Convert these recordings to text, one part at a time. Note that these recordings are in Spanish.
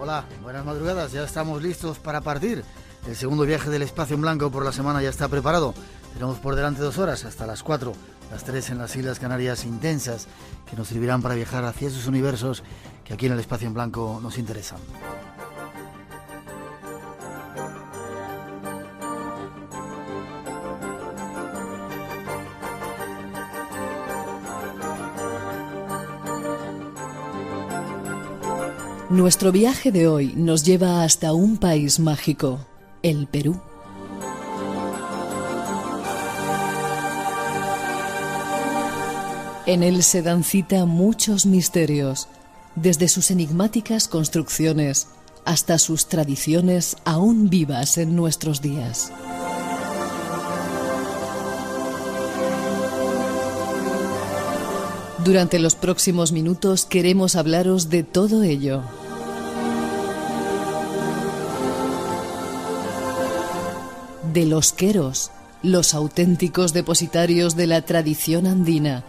Hola, buenas madrugadas, ya estamos listos para partir. El segundo viaje del espacio en blanco por la semana ya está preparado. Tenemos por delante 2 horas, hasta las 4, las 3 en las Islas Canarias intensas, que nos servirán para viajar hacia esos universos que aquí en el espacio en blanco nos interesan. Nuestro viaje de hoy nos lleva hasta un país mágico, el Perú. En él se dan cita muchos misterios, desde sus enigmáticas construcciones hasta sus tradiciones aún vivas en nuestros días. Durante los próximos minutos queremos hablaros de todo ello. De los queros, los auténticos depositarios de la tradición andina,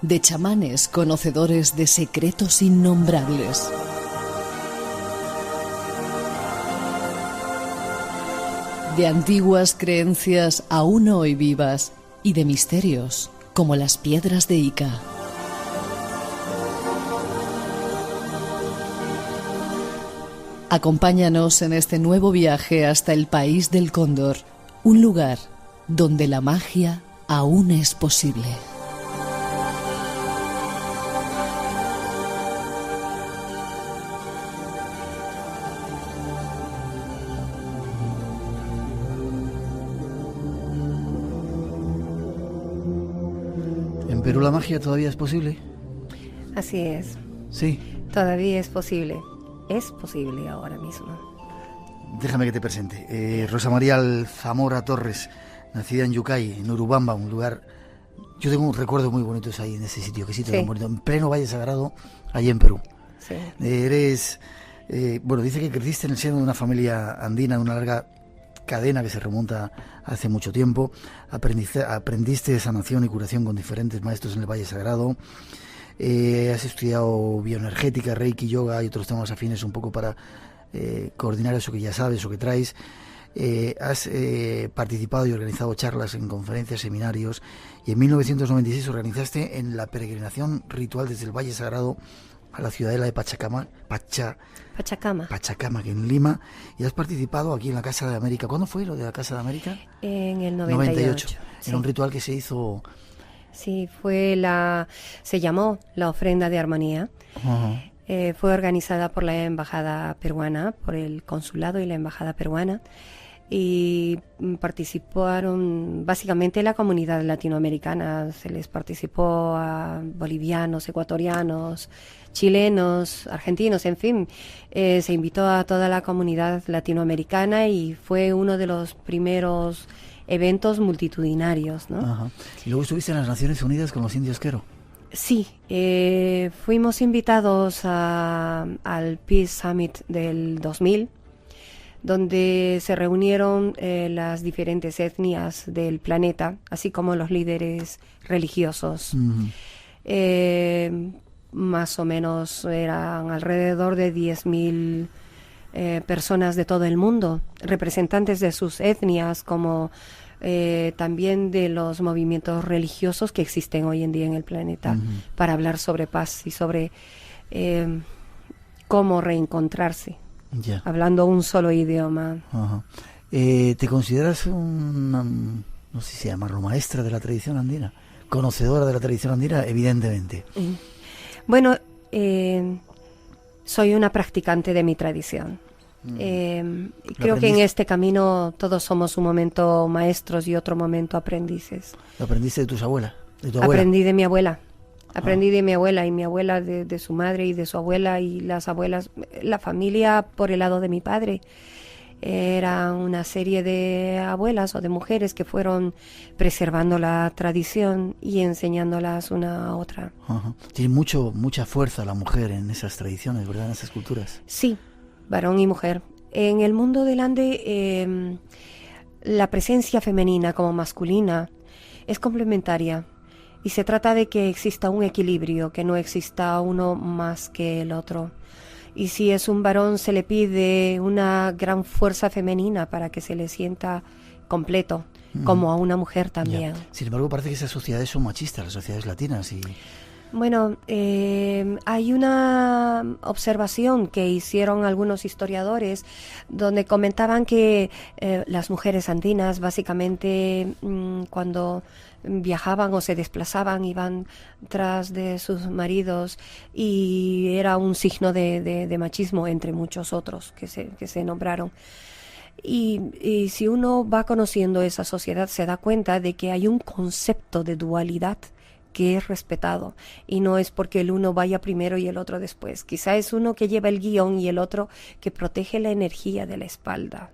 de chamanes conocedores de secretos innombrables. De antiguas creencias aún hoy vivas y de misterios como las piedras de Ica. Acompáñanos en este nuevo viaje hasta el país del cóndor, un lugar donde la magia aún es posible. ¿En Perú la magia todavía es posible? Así es. Sí. Todavía es posible. Es posible ahora mismo. Déjame que te presente. Rosa María Zamora Torres, nacida en Yucay, en Urubamba, un lugar... Yo tengo un recuerdo muy bonito ahí en ese sitio, que sitio tan bonito, en pleno Valle Sagrado, allí en Perú. Sí. Eres... bueno, dice que creciste en el seno de una familia andina, de una larga cadena que se remonta hace mucho tiempo. Aprendiste sanación y curación con diferentes maestros en el Valle Sagrado. Has estudiado bioenergética, reiki, yoga y otros temas afines un poco para coordinar eso que ya sabes o que traes. Has participado y organizado charlas en conferencias, seminarios, y en 1996 organizaste en la peregrinación ritual desde el Valle Sagrado a la ciudadela de Pachacama, que en Lima, y has participado aquí en la Casa de América. ¿Cuándo fue lo de la Casa de América? En el 98. Sí. En un ritual que se hizo... Sí, se llamó la ofrenda de armonía. Uh-huh. Fue organizada por la embajada peruana, por el consulado y la embajada peruana, y participaron básicamente la comunidad latinoamericana. Se les participó a bolivianos, ecuatorianos, chilenos, argentinos, en fin. Se invitó a toda la comunidad latinoamericana y fue uno de los primeros eventos multitudinarios, ¿no? Ajá. Y luego estuviste en las Naciones Unidas con los indios Quero. Sí, fuimos invitados al Peace Summit del 2000, donde se reunieron las diferentes etnias del planeta, así como los líderes religiosos. Uh-huh. Más o menos eran alrededor de 10.000 personas de todo el mundo, representantes de sus etnias, como también de los movimientos religiosos que existen hoy en día en el planeta, uh-huh, para hablar sobre paz y sobre cómo reencontrarse, hablando un solo idioma. Uh-huh. ¿Te consideras no sé si llamarlo maestra de la tradición andina? ¿Conocedora de la tradición andina? Evidentemente. Bueno, soy una practicante de mi tradición. Creo que en este camino todos somos un momento maestros y otro momento aprendices. ¿Lo aprendiste de tus abuelas? ¿De tu abuela? Aprendí de mi abuela. Aprendí de mi abuela, y mi abuela de su madre y de su abuela, y las abuelas. La familia por el lado de mi padre era una serie de abuelas o de mujeres que fueron preservando la tradición y enseñándolas una a otra. Uh-huh. Tiene mucha fuerza la mujer en esas tradiciones, ¿verdad? En esas culturas. Sí, varón y mujer. En el mundo del Ande, la presencia femenina como masculina es complementaria, y se trata de que exista un equilibrio, que no exista uno más que el otro. y si es un varón se le pide una gran fuerza femenina para que se le sienta completo, como a una mujer también. Sin embargo, parece que esas sociedades son machistas, las sociedades latinas. Bueno, hay una observación que hicieron algunos historiadores donde comentaban que las mujeres andinas básicamente cuando viajaban o se desplazaban iban tras de sus maridos, y era un signo de machismo entre muchos otros que se nombraron. Y si uno va conociendo esa sociedad se da cuenta de que hay un concepto de dualidad que es respetado, y no es porque el uno vaya primero y el otro después. Quizá es uno que lleva el guión y el otro que protege la energía de la espalda.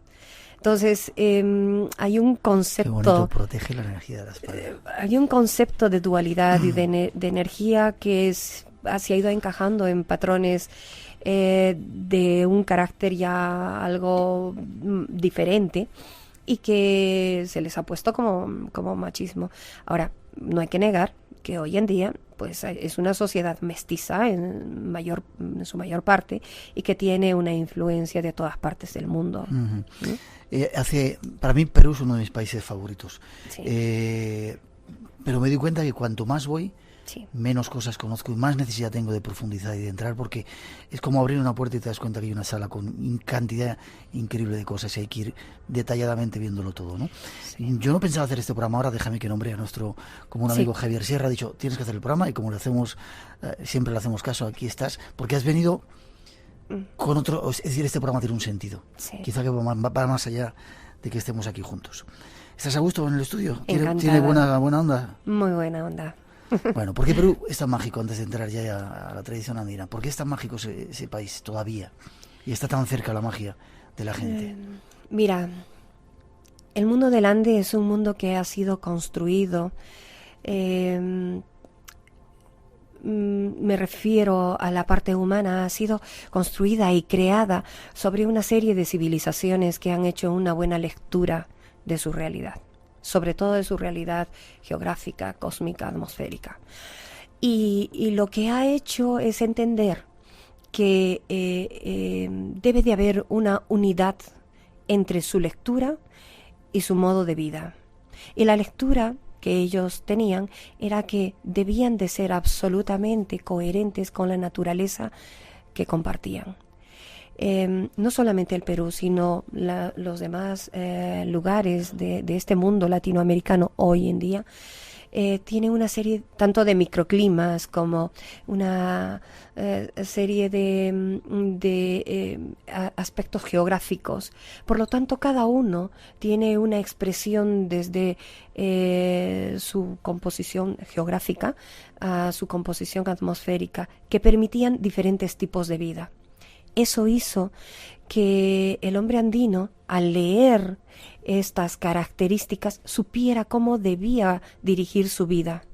Entonces hay un concepto... Qué bonito, protege la energía de la espalda. Hay un concepto de dualidad y de energía que se ha ido encajando en patrones de un carácter ya algo diferente, y que se les ha puesto como machismo. Ahora, no hay que negar que hoy en día pues es una sociedad mestiza en su mayor parte, y que tiene una influencia de todas partes del mundo. Para mí Perú es uno de mis países favoritos. Sí. Pero me doy cuenta que cuanto más voy, Sí. menos cosas conozco y más necesidad tengo de profundizar y de entrar, porque es como abrir una puerta y te das cuenta que hay una sala con cantidad increíble de cosas y hay que ir detalladamente viéndolo todo, ¿no? Sí. Yo no pensaba hacer este programa ahora, déjame que nombre a nuestro común amigo Javier Sierra. Ha dicho, tienes que hacer el programa, y como le hacemos, siempre le hacemos caso, aquí estás, porque has venido con otro, es decir, este programa tiene un sentido, quizá que va más allá de que estemos aquí juntos. ¿Estás a gusto en el estudio? ¿Tiene buena onda? Muy buena onda. Bueno, ¿por qué Perú es tan mágico, antes de entrar ya a la tradición andina? ¿Por qué es tan mágico ese país todavía? Y está tan cerca la magia de la gente. Mira, el mundo del Ande es un mundo que ha sido construido, me refiero a la parte humana, ha sido construida y creada sobre una serie de civilizaciones que han hecho una buena lectura de su realidad, sobre todo de su realidad geográfica, cósmica, atmosférica. Y lo que ha hecho es entender que debe de haber una unidad entre su lectura y su modo de vida. Y la lectura que ellos tenían era que debían de ser absolutamente coherentes con la naturaleza que compartían. No solamente el Perú, sino los demás lugares de este mundo latinoamericano hoy en día tiene una serie tanto de microclimas como una serie de aspectos geográficos. Por lo tanto, cada uno tiene una expresión desde su composición geográfica a su composición atmosférica, que permitían diferentes tipos de vida. Eso hizo que el hombre andino, al leer estas características, supiera cómo debía dirigir su vida.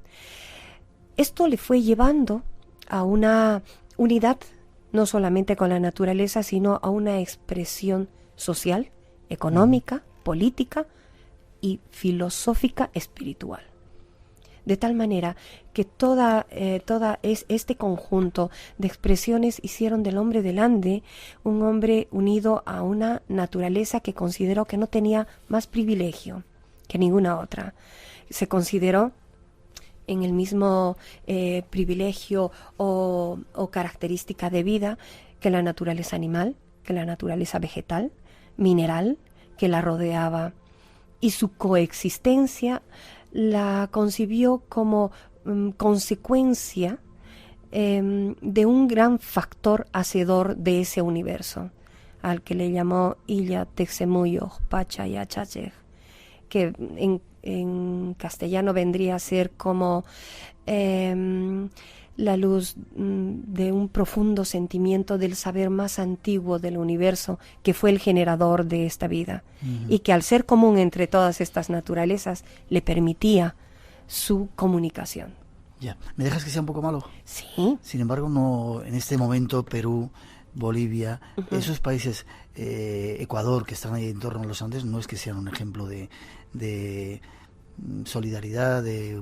Esto le fue llevando a una unidad, no solamente con la naturaleza, sino a una expresión social, económica, política y filosófica espiritual. De tal manera que toda este conjunto de expresiones hicieron del hombre del Ande un hombre unido a una naturaleza que consideró que no tenía más privilegio que ninguna otra. Se consideró en el mismo privilegio o característica de vida que la naturaleza animal, que la naturaleza vegetal, mineral, que la rodeaba. Y su coexistencia la concibió como consecuencia de un gran factor hacedor de ese universo, al que le llamó Illa Texemuyo Pacha y Achachej, que en castellano vendría a ser como la luz de un profundo sentimiento del saber más antiguo del universo, que fue el generador de esta vida, y que al ser común entre todas estas naturalezas le permitía su comunicación. Ya, ¿me dejas que sea un poco malo? Sí. Sin embargo, no, en este momento Perú, Bolivia, esos países, Ecuador, que están ahí en torno a los Andes, no es que sean un ejemplo de solidaridad, de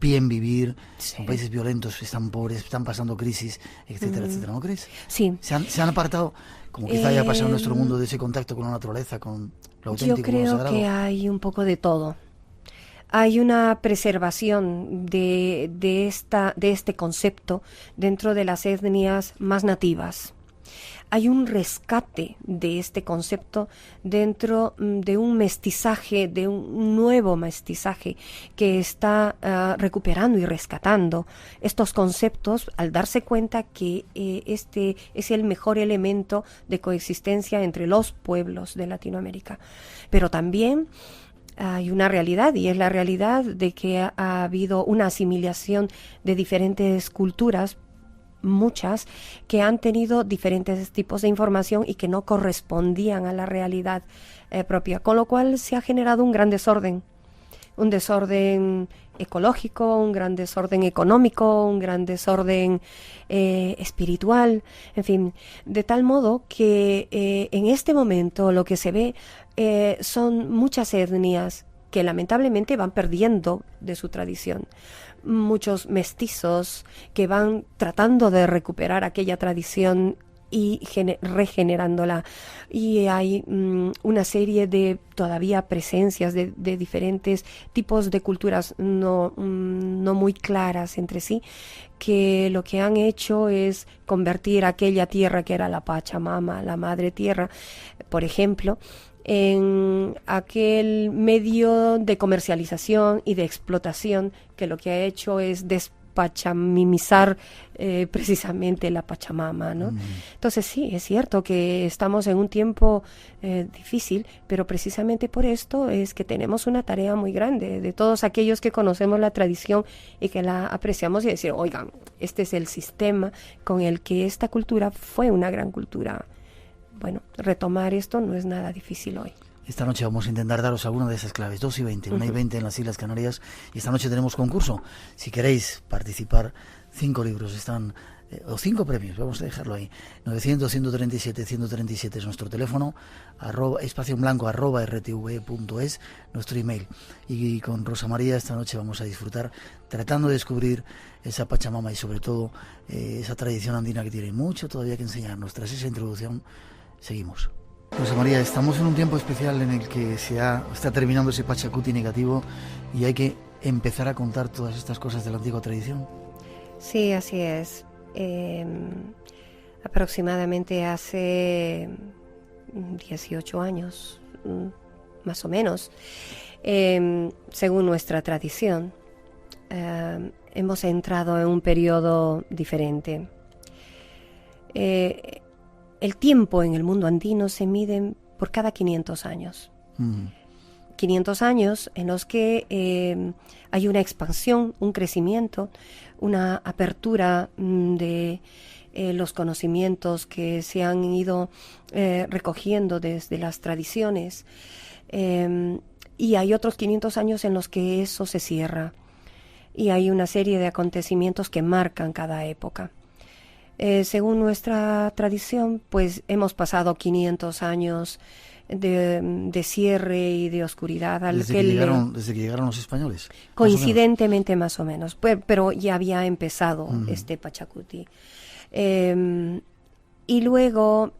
bien vivir. Sí. Son países violentos, están pobres, están pasando crisis, etcétera, etcétera, ¿no crees? Sí. Se han apartado, como quizá haya pasado en nuestro mundo, de ese contacto con la naturaleza, con lo auténtico, Yo con lo creo sagrado. que hay un poco de todo. Hay una preservación de este concepto dentro de las etnias más nativas. Hay un rescate de este concepto dentro de un mestizaje, de un nuevo mestizaje que está recuperando y rescatando estos conceptos al darse cuenta que este es el mejor elemento de coexistencia entre los pueblos de Latinoamérica. Pero también hay una realidad, y es la realidad de que ha habido una asimilación de diferentes culturas, muchas, que han tenido diferentes tipos de información y que no correspondían a la realidad propia, con lo cual se ha generado un gran desorden ecológico, un gran desorden económico, un gran desorden espiritual, en fin, de tal modo que en este momento lo que se ve son muchas etnias que lamentablemente van perdiendo de su tradición. Muchos mestizos que van tratando de recuperar aquella tradición y regenerándola. Y hay una serie de todavía presencias de diferentes tipos de culturas no muy claras entre sí, que lo que han hecho es convertir aquella tierra que era la Pachamama, la madre tierra, por ejemplo, en aquel medio de comercialización y de explotación que lo que ha hecho es despachamimizar precisamente la Pachamama, ¿no? Entonces sí, es cierto que estamos en un tiempo difícil, pero precisamente por esto es que tenemos una tarea muy grande de todos aquellos que conocemos la tradición y que la apreciamos, y decir, oigan, este es el sistema con el que esta cultura fue una gran cultura. Bueno, retomar esto no es nada difícil hoy. Esta noche vamos a intentar daros alguna de esas claves, 2:20, 1:20 en las Islas Canarias, y esta noche tenemos concurso. Si queréis participar, 5 libros están, o 5 premios, vamos a dejarlo ahí. 900-137-137 es nuestro teléfono, espacio en blanco @rtv.es, nuestro email. Y con Rosa María esta noche vamos a disfrutar tratando de descubrir esa Pachamama y sobre todo esa tradición andina que tiene mucho todavía que enseñarnos. Tras esa introducción, seguimos. Rosa María, estamos en un tiempo especial en el que está terminando ese Pachacuti negativo y hay que empezar a contar todas estas cosas de la antigua tradición. Sí, así es. Aproximadamente hace 18 años, más o menos, según nuestra tradición, hemos entrado en un periodo diferente. El tiempo en el mundo andino se mide por cada 500 años. 500 años en los que hay una expansión, un crecimiento, una apertura de los conocimientos que se han ido recogiendo desde las tradiciones. Y hay otros 500 años en los que eso se cierra. Y hay una serie de acontecimientos que marcan cada época. Según nuestra tradición, pues hemos pasado 500 años de cierre y de oscuridad. Desde que llegaron los españoles. Coincidentemente, más o menos. Pero ya había empezado este Pachacuti. Y luego,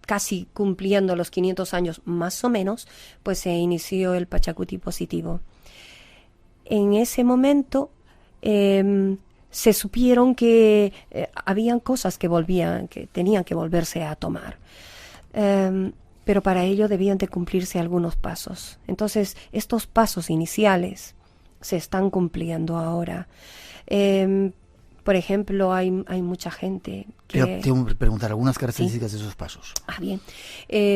casi cumpliendo los 500 años más o menos, pues se inició el Pachacuti positivo. En ese momento se supieron que habían cosas que tenían que volverse a tomar. Pero para ello debían de cumplirse algunos pasos. Entonces, estos pasos iniciales se están cumpliendo ahora. Por ejemplo, hay mucha gente que... Tengo que preguntar algunas características de esos pasos. Bien.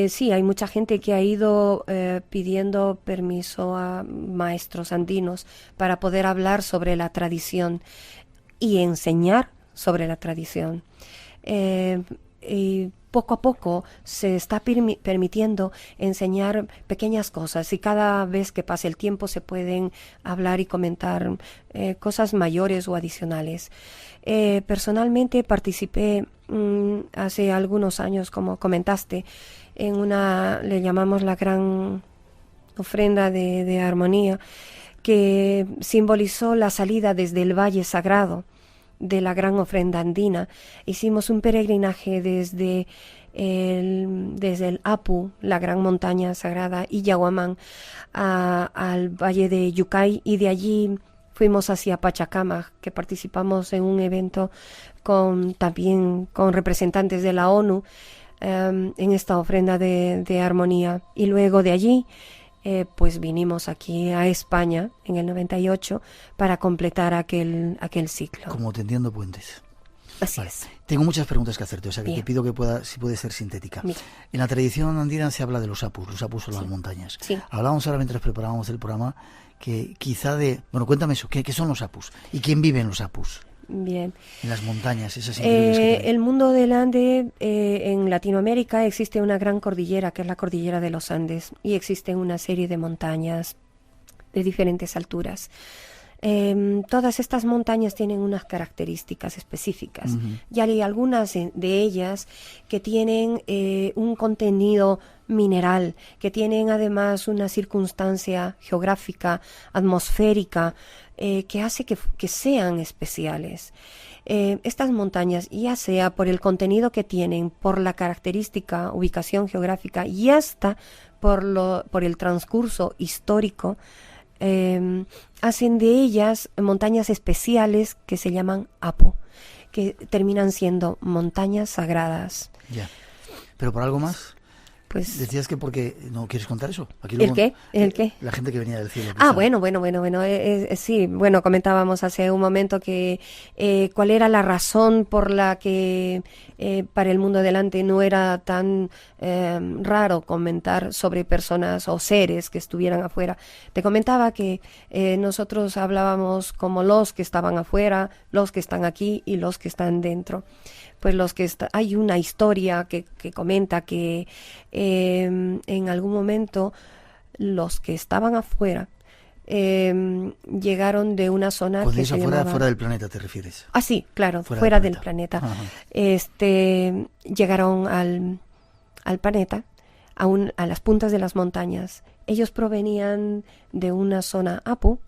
Sí, hay mucha gente que ha ido pidiendo permiso a maestros andinos para poder hablar sobre la tradición y enseñar sobre la tradición. Y poco a poco se está permitiendo enseñar pequeñas cosas, y cada vez que pase el tiempo se pueden hablar y comentar cosas mayores o adicionales. Personalmente participé hace algunos años, como comentaste, en le llamamos la gran ofrenda de armonía, que simbolizó la salida desde el Valle Sagrado de la gran ofrenda andina. Hicimos un peregrinaje desde el Apu, la gran montaña sagrada, y Yaguamán, al Valle de Yucay, y de allí fuimos hacia Pachacama, que participamos en un evento también con representantes de la ONU en esta ofrenda de armonía. Y luego de allí pues vinimos aquí a España en el 98 para completar aquel ciclo. Como tendiendo puentes. Así es. Tengo muchas preguntas que hacerte, o sea que Bien. te pido que si puedes ser sintética. Bien. En la tradición andina se habla de los apus son las montañas. Sí. Hablábamos ahora mientras preparábamos el programa que quizá bueno, cuéntame eso, ¿qué son los apus? ¿Y quién vive en los apus? Bien. En las montañas, esas increíbles que hay. El mundo del Ande, en Latinoamérica existe una gran cordillera, que es la cordillera de los Andes, y existen una serie de montañas de diferentes alturas. Todas estas montañas tienen unas características específicas. Y hay algunas de ellas que tienen un contenido mineral, que tienen además una circunstancia geográfica, atmosférica, que hace que sean especiales. Estas montañas, ya sea por el contenido que tienen, por la característica, ubicación geográfica, y hasta por el transcurso histórico, hacen de ellas montañas especiales que se llaman Apu, que terminan siendo montañas sagradas. Ya. ¿Pero por algo más? Pues, Decías que porque no quieres contar eso. Aquí ¿El qué? ¿El qué? La gente que venía del cielo. Bueno. Sí, bueno, comentábamos hace un momento que cuál era la razón por la que para el mundo delante no era tan raro comentar sobre personas o seres que estuvieran afuera. Te comentaba que nosotros hablábamos como los que estaban afuera, los que están aquí y los que están dentro. Pues hay una historia que comenta que en algún momento los que estaban afuera llegaron de una zona Cuando que dices se afuera, llamaba... fuera del planeta te refieres. Ah, sí, claro, fuera del planeta. Ajá. Llegaron al planeta, a las puntas de las montañas. Ellos provenían de una zona Apu,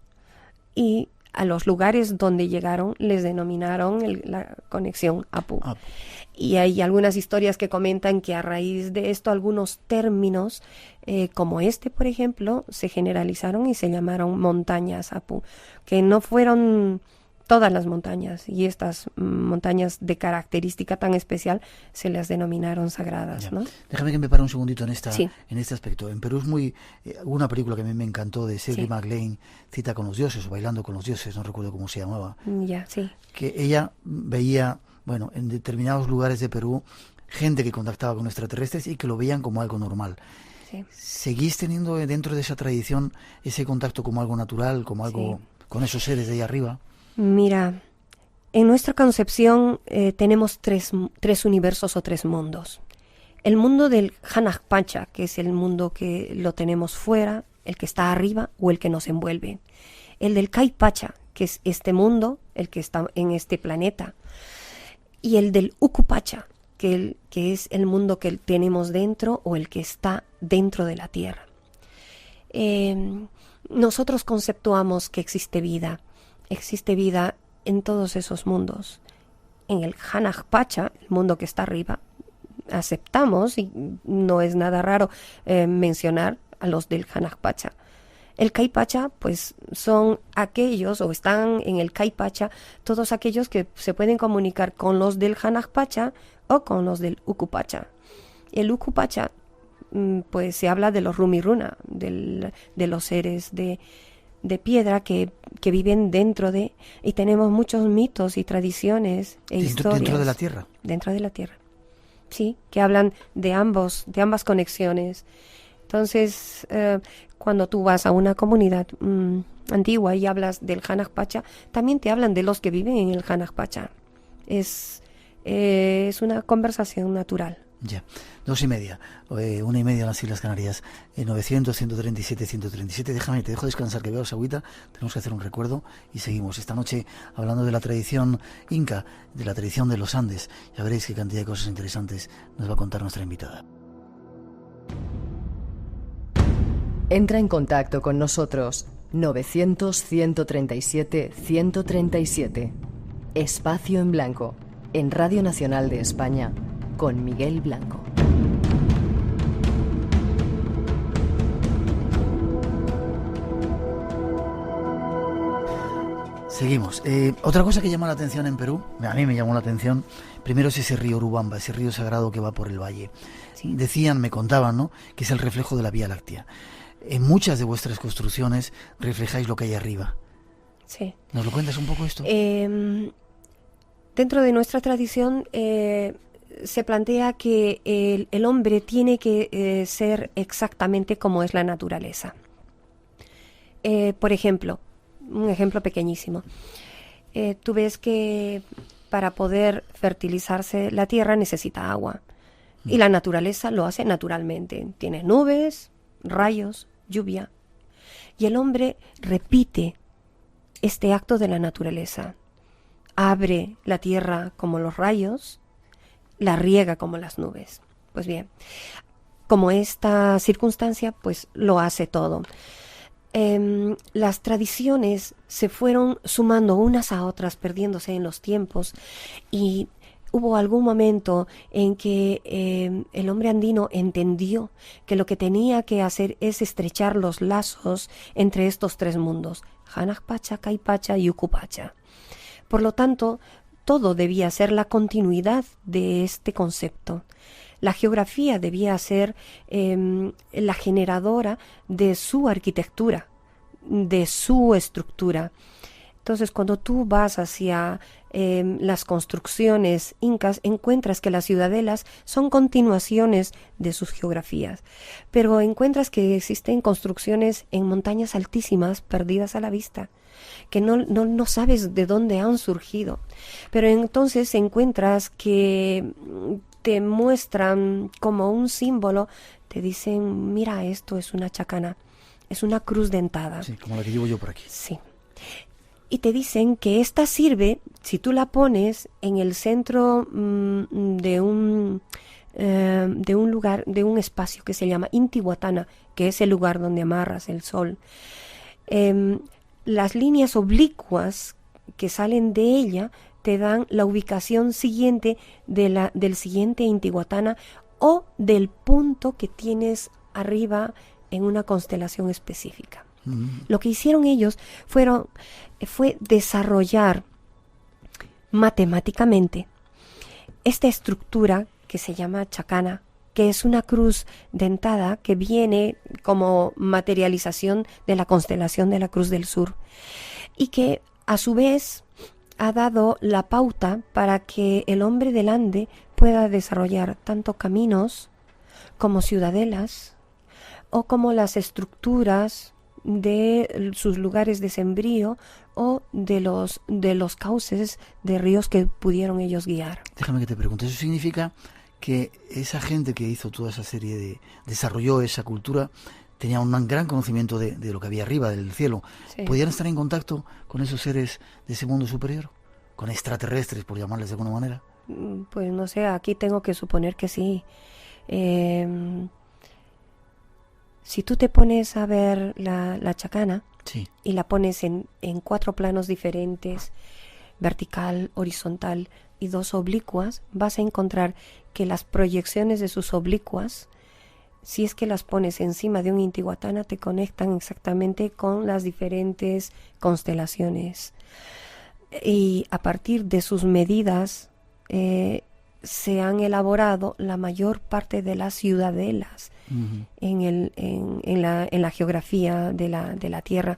y a los lugares donde llegaron les denominaron la conexión Apu. Y hay algunas historias que comentan que a raíz de esto algunos términos, como por ejemplo, se generalizaron y se llamaron montañas Apu, que no fueron todas las montañas, y estas montañas de característica tan especial se las denominaron sagradas, ¿no? Déjame que me pare un segundito en este aspecto. En Perú hubo una película que a mí me encantó de Shirley MacLaine, Cita con los dioses o Bailando con los dioses, no recuerdo cómo se llamaba. Que ella veía, en determinados lugares de Perú, gente que contactaba con extraterrestres y que lo veían como algo normal. Sí. ¿Seguís teniendo dentro de esa tradición ese contacto como algo natural, como algo con esos seres de ahí arriba? Mira, en nuestra concepción tenemos tres universos o tres mundos. El mundo del Hanajpacha, que es el mundo que lo tenemos fuera, el que está arriba o el que nos envuelve. El del Kaipacha, que es este mundo, el que está en este planeta. Y el del Ukupacha, que es el mundo que tenemos dentro o el que está dentro de la Tierra. Nosotros conceptuamos que existe vida. Existe vida en todos esos mundos. En el Hanajpacha, el mundo que está arriba, aceptamos, y no es nada raro mencionar a los del Hanajpacha. El Kaipacha, pues son aquellos, o están en el Kaipacha, todos aquellos que se pueden comunicar con los del Hanajpacha o con los del Ukupacha. El Ukupacha, pues se habla de los Rumiruna, de los seres de piedra que viven dentro de, y tenemos muchos mitos y tradiciones historias. ¿Dentro de la Tierra? Dentro de la Tierra, sí, que hablan de ambas conexiones. Entonces, cuando tú vas a una comunidad antigua y hablas del Hanajpacha, también te hablan de los que viven en el Hanajpacha. Es una conversación natural. Ya, 2:30, 1:30 en las Islas Canarias, 900, 137, 137. Déjame, te dejo descansar, que veo esa agüita. Tenemos que hacer un recuerdo y seguimos esta noche hablando de la tradición inca, de la tradición de los Andes. Ya veréis qué cantidad de cosas interesantes nos va a contar nuestra invitada. Entra en contacto con nosotros 900-137-137. Espacio en Blanco, en Radio Nacional de España, con Miguel Blanco. Seguimos. Otra cosa que llama la atención en Perú, a mí me llamó la atención, primero es ese río Urubamba, ese río sagrado que va por el valle. Sí. Decían, me contaban, ¿no?, que es el reflejo de la Vía Láctea. En muchas de vuestras construcciones reflejáis lo que hay arriba. Sí. ¿Nos lo cuentas un poco esto? Dentro de nuestra tradición se plantea que el hombre tiene que ser exactamente como es la naturaleza. Por ejemplo, un ejemplo pequeñísimo. Tú ves que para poder fertilizarse la tierra necesita agua. Y la naturaleza lo hace naturalmente. Tiene nubes, rayos, lluvia. Y el hombre repite este acto de la naturaleza. Abre la tierra como los rayos, la riega como las nubes. Pues bien, como esta circunstancia, pues lo hace todo. Las tradiciones se fueron sumando unas a otras, perdiéndose en los tiempos, y hubo algún momento en que el hombre andino entendió que lo que tenía que hacer es estrechar los lazos entre estos tres mundos, Hanakpacha, Caipacha y Ucupacha. Por lo tanto, todo debía ser la continuidad de este concepto. La geografía debía ser la generadora de su arquitectura, de su estructura. Entonces, cuando tú vas hacia las construcciones incas, encuentras que las ciudadelas son continuaciones de sus geografías, pero encuentras que existen construcciones en montañas altísimas perdidas a la vista, que no sabes de dónde han surgido. Pero entonces encuentras que te muestran como un símbolo, te dicen, mira, esto es una chacana, es una cruz dentada. Sí, como la que llevo yo por aquí. Sí. Y te dicen que esta sirve, si tú la pones en el centro de un lugar, de un espacio que se llama Intihuatana, que es el lugar donde amarras el sol. Las líneas oblicuas que salen de ella te dan la ubicación siguiente del siguiente Intihuatana o del punto que tienes arriba en una constelación específica. Lo que hicieron ellos fue desarrollar matemáticamente esta estructura que se llama chacana, que es una cruz dentada que viene como materialización de la constelación de la Cruz del Sur, y que a su vez ha dado la pauta para que el hombre del Ande pueda desarrollar tanto caminos como ciudadelas o como las estructuras de sus lugares de sembrío o de los cauces de ríos que pudieron ellos guiar. Déjame que te pregunte, ¿eso significa que esa gente que hizo toda esa serie desarrolló esa cultura, tenía un gran conocimiento de lo que había arriba, del cielo? Sí. ¿Podían estar en contacto con esos seres de ese mundo superior? ¿Con extraterrestres, por llamarles de alguna manera? Pues no sé, aquí tengo que suponer que sí. Si tú te pones a ver la chacana, sí, y la pones en 4 planos diferentes, vertical, horizontal y 2 oblicuas, vas a encontrar que las proyecciones de sus oblicuas, si es que las pones encima de un Intihuatana, te conectan exactamente con las diferentes constelaciones. Y a partir de sus medidas se han elaborado la mayor parte de las ciudadelas en la geografía de la tierra.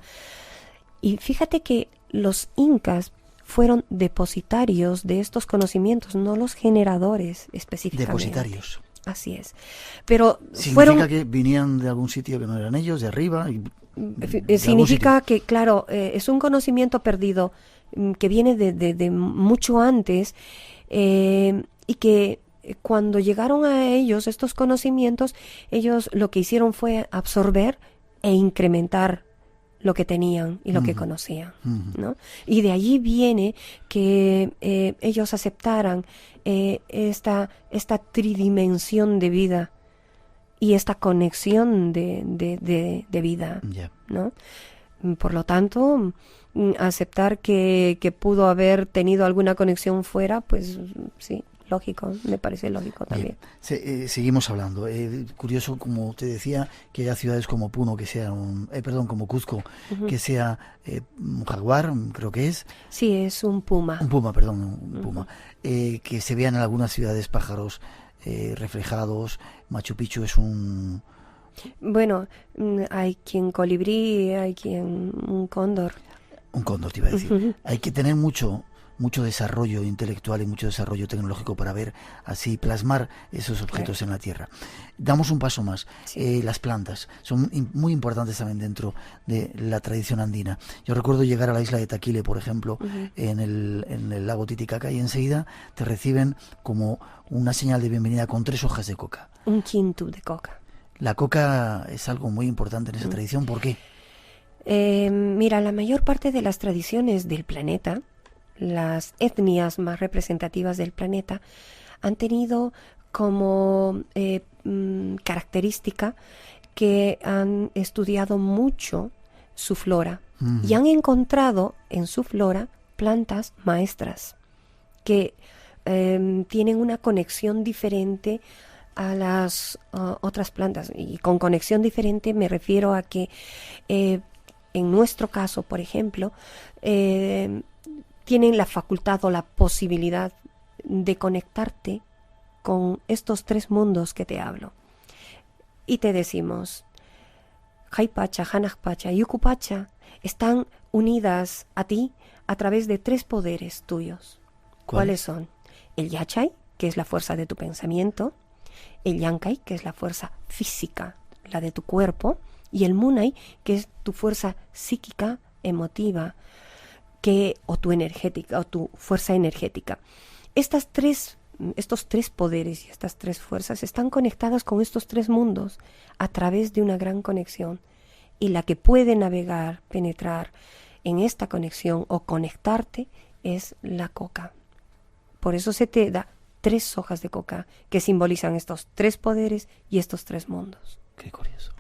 Y fíjate que los incas fueron depositarios de estos conocimientos, no los generadores específicamente. Depositarios. Así es. Pero significa que venían de algún sitio que no eran ellos, de arriba. Significa que, claro, es un conocimiento perdido que viene de mucho antes, y que cuando llegaron a ellos estos conocimientos, ellos lo que hicieron fue absorber e incrementar lo que tenían y lo que conocían, ¿no? Y de allí viene que ellos aceptaran esta tridimensión de vida y esta conexión de vida, ¿no? Por lo tanto, aceptar que pudo haber tenido alguna conexión fuera, pues sí, lógico, me parece lógico también. Seguimos hablando. Curioso, como te decía, que haya ciudades como Puno, que sea como Cuzco, que sea un jaguar, creo que es. Sí, es un puma. Un puma, perdón, un puma. Que se vean en algunas ciudades pájaros reflejados. Machu Picchu es un... Bueno, hay quien colibrí, hay quien un cóndor. Un cóndor, te iba a decir. Hay que tener mucho desarrollo intelectual y mucho desarrollo tecnológico para ver así, plasmar esos objetos en la Tierra. Damos un paso más. Las plantas son muy importantes también dentro de la tradición andina. Yo recuerdo llegar a la isla de Taquile, por ejemplo, en el lago Titicaca, y enseguida te reciben como una señal de bienvenida con 3 hojas de coca. Un quinto de coca. La coca es algo muy importante en esa tradición. ¿Por qué? Mira, la mayor parte de las tradiciones del planeta, las etnias más representativas del planeta, han tenido como característica que han estudiado mucho su flora y han encontrado en su flora plantas maestras que tienen una conexión diferente a las otras plantas. Y con conexión diferente me refiero a que en nuestro caso, por ejemplo, tienen la facultad o la posibilidad de conectarte con estos 3 mundos que te hablo. Y te decimos, Jaipacha, Hanajpacha y Yucupacha están unidas a ti a través de 3 poderes tuyos. ¿Cuáles son? El Yachay, que es la fuerza de tu pensamiento, el Yankay, que es la fuerza física, la de tu cuerpo, y el Munay, que es tu fuerza psíquica, emotiva, o tu energética, o tu fuerza energética. Estos 3 poderes y estas 3 fuerzas están conectadas con estos 3 mundos a través de una gran conexión, y la que puede navegar, penetrar en esta conexión o conectarte es la coca. Por eso se te da 3 hojas de coca que simbolizan estos 3 poderes y estos 3 mundos. Qué curioso.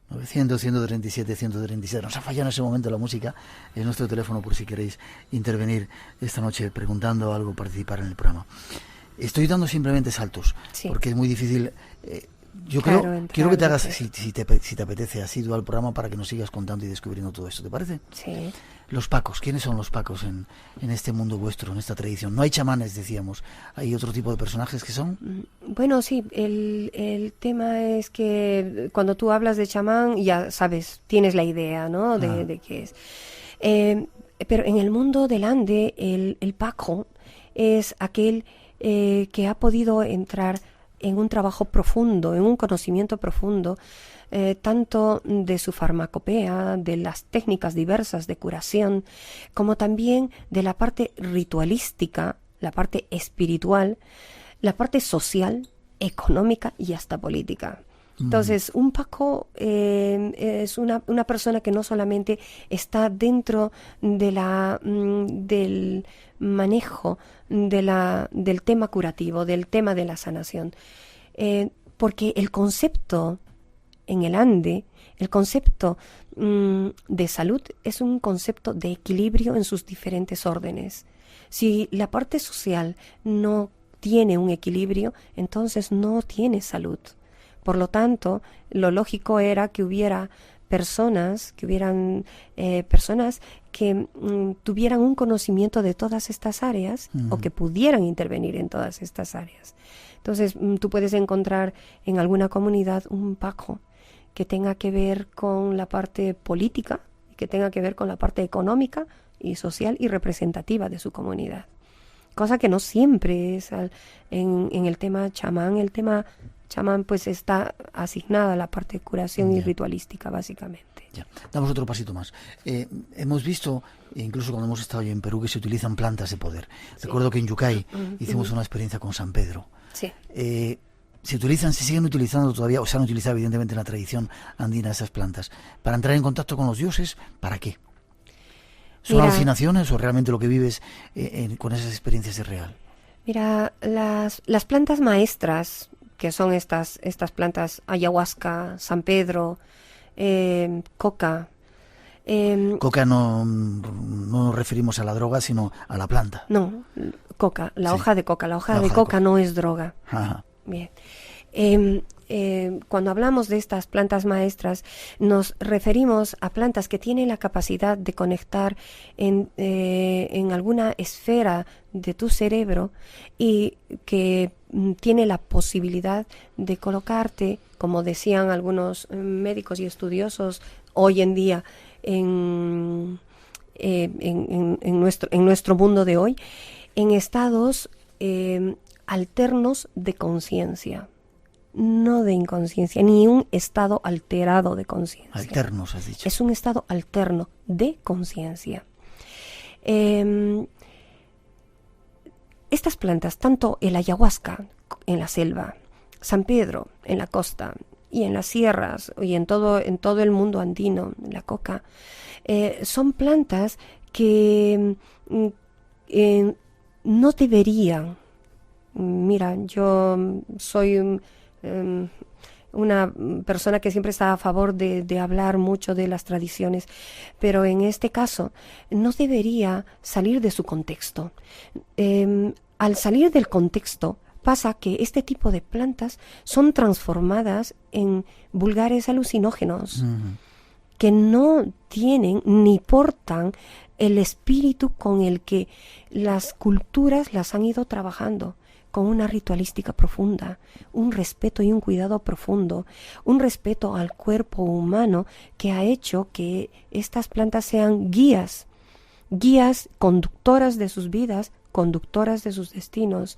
900, 137, 137. Nos ha fallado en ese momento la música. Es nuestro teléfono por si queréis intervenir esta noche preguntando algo, participar en el programa. Estoy dando simplemente saltos, porque es muy difícil. Quiero que te hagas, si te apetece, asiduo al programa para que nos sigas contando y descubriendo todo esto. ¿Te parece? Sí. Los pacos, ¿quiénes son los pacos en este mundo vuestro, en esta tradición? No hay chamanes, decíamos. ¿Hay otro tipo de personajes que son? Bueno, sí. El tema es que cuando tú hablas de chamán, ya sabes, tienes la idea, ¿no? De qué es. Pero en el mundo del Ande, el paco es aquel que ha podido entrar en un trabajo profundo, en un conocimiento profundo, tanto de su farmacopea, de las técnicas diversas de curación, como también de la parte ritualística, la parte espiritual, la parte social, económica y hasta política. Entonces, un paco es una persona que no solamente está dentro de del manejo del tema curativo, del tema de la sanación, porque el concepto en el Ande, el concepto de salud es un concepto de equilibrio en sus diferentes órdenes. Si la parte social no tiene un equilibrio, entonces no tiene salud. Por lo tanto, lo lógico era que hubiera personas que tuvieran un conocimiento de todas estas áreas o que pudieran intervenir en todas estas áreas. Entonces, tú puedes encontrar en alguna comunidad un paco que tenga que ver con la parte política, que tenga que ver con la parte económica y social y representativa de su comunidad. Cosa que no siempre es en el tema chamán. El tema chamán pues está asignada a la parte de curación y ritualística, básicamente. Ya. Damos otro pasito más. Hemos visto, incluso cuando hemos estado en Perú, que se utilizan plantas de poder. Sí. Recuerdo que en Yucay hicimos una experiencia con San Pedro. Sí. Se siguen utilizando todavía, o se han utilizado evidentemente en la tradición andina esas plantas. ¿Para entrar en contacto con los dioses? ¿Para qué? ¿Son alucinaciones o realmente lo que vives con esas experiencias es real? Mira, las plantas maestras, que son estas plantas ayahuasca, San Pedro, coca. Coca no nos referimos a la droga, sino a la planta. No, coca, la Sí. hoja de coca. La hoja La de hoja de coca coca. no es droga. Ajá. Bien. Cuando hablamos de estas plantas maestras, nos referimos a plantas que tienen la capacidad de conectar en alguna esfera de tu cerebro y que tiene la posibilidad de colocarte, como decían algunos médicos y estudiosos hoy en día en nuestro mundo de hoy, en estados alternos de conciencia. No de inconsciencia, ni un estado alterado de conciencia. Alternos, has dicho. Es un estado alterno de conciencia. Estas plantas, tanto el ayahuasca en la selva, San Pedro en la costa y en las sierras y en todo el mundo andino, la coca, son plantas que no deberían. Mira, yo soy una persona que siempre está a favor de hablar mucho de las tradiciones, pero en este caso no debería salir de su contexto. Al salir del contexto pasa que este tipo de plantas son transformadas en vulgares alucinógenos que no tienen ni portan el espíritu con el que las culturas las han ido trabajando, con una ritualística profunda, un respeto y un cuidado profundo, un respeto al cuerpo humano que ha hecho que estas plantas sean guías conductoras de sus vidas, conductoras de sus destinos.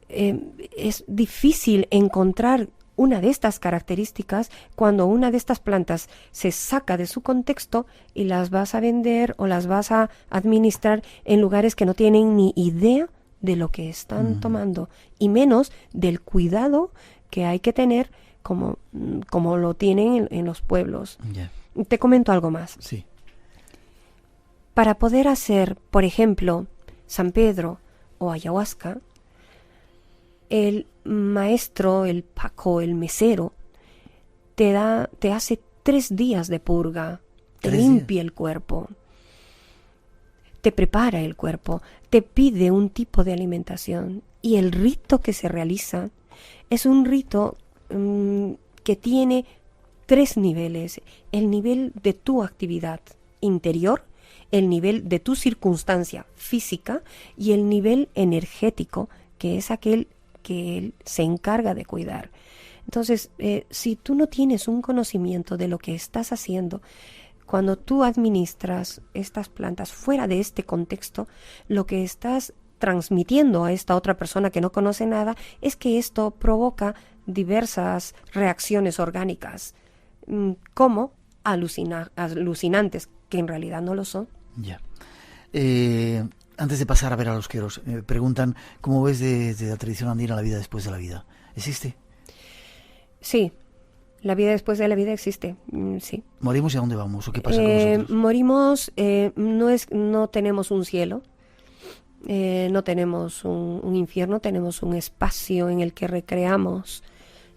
Es difícil encontrar una de estas características cuando una de estas plantas se saca de su contexto y las vas a vender o las vas a administrar en lugares que no tienen ni idea de lo que están tomando, y menos del cuidado que hay que tener como lo tienen en los pueblos. Yeah. Te comento algo más. Sí. Para poder hacer, por ejemplo, San Pedro o ayahuasca, el maestro, el paco, el mesero, te hace 3 días de purga, te 3 limpia el cuerpo, te prepara el cuerpo, te pide un tipo de alimentación, y el rito que se realiza es un rito que tiene 3 niveles: el nivel de tu actividad interior, el nivel de tu circunstancia física y el nivel energético, que es aquel que él se encarga de cuidar. Entonces, si tú no tienes un conocimiento de lo que estás haciendo, cuando tú administras estas plantas fuera de este contexto, lo que estás transmitiendo a esta otra persona que no conoce nada es que esto provoca diversas reacciones orgánicas, como alucinantes, que en realidad no lo son. Ya. Antes de pasar a ver a los queros, preguntan cómo ves de la tradición andina la vida después de la vida. ¿Existe? Sí, la vida después de la vida existe, sí. ¿Morimos y a dónde vamos? ¿O qué pasa con nosotros? Morimos, no tenemos un cielo, no tenemos un infierno, tenemos un espacio en el que recreamos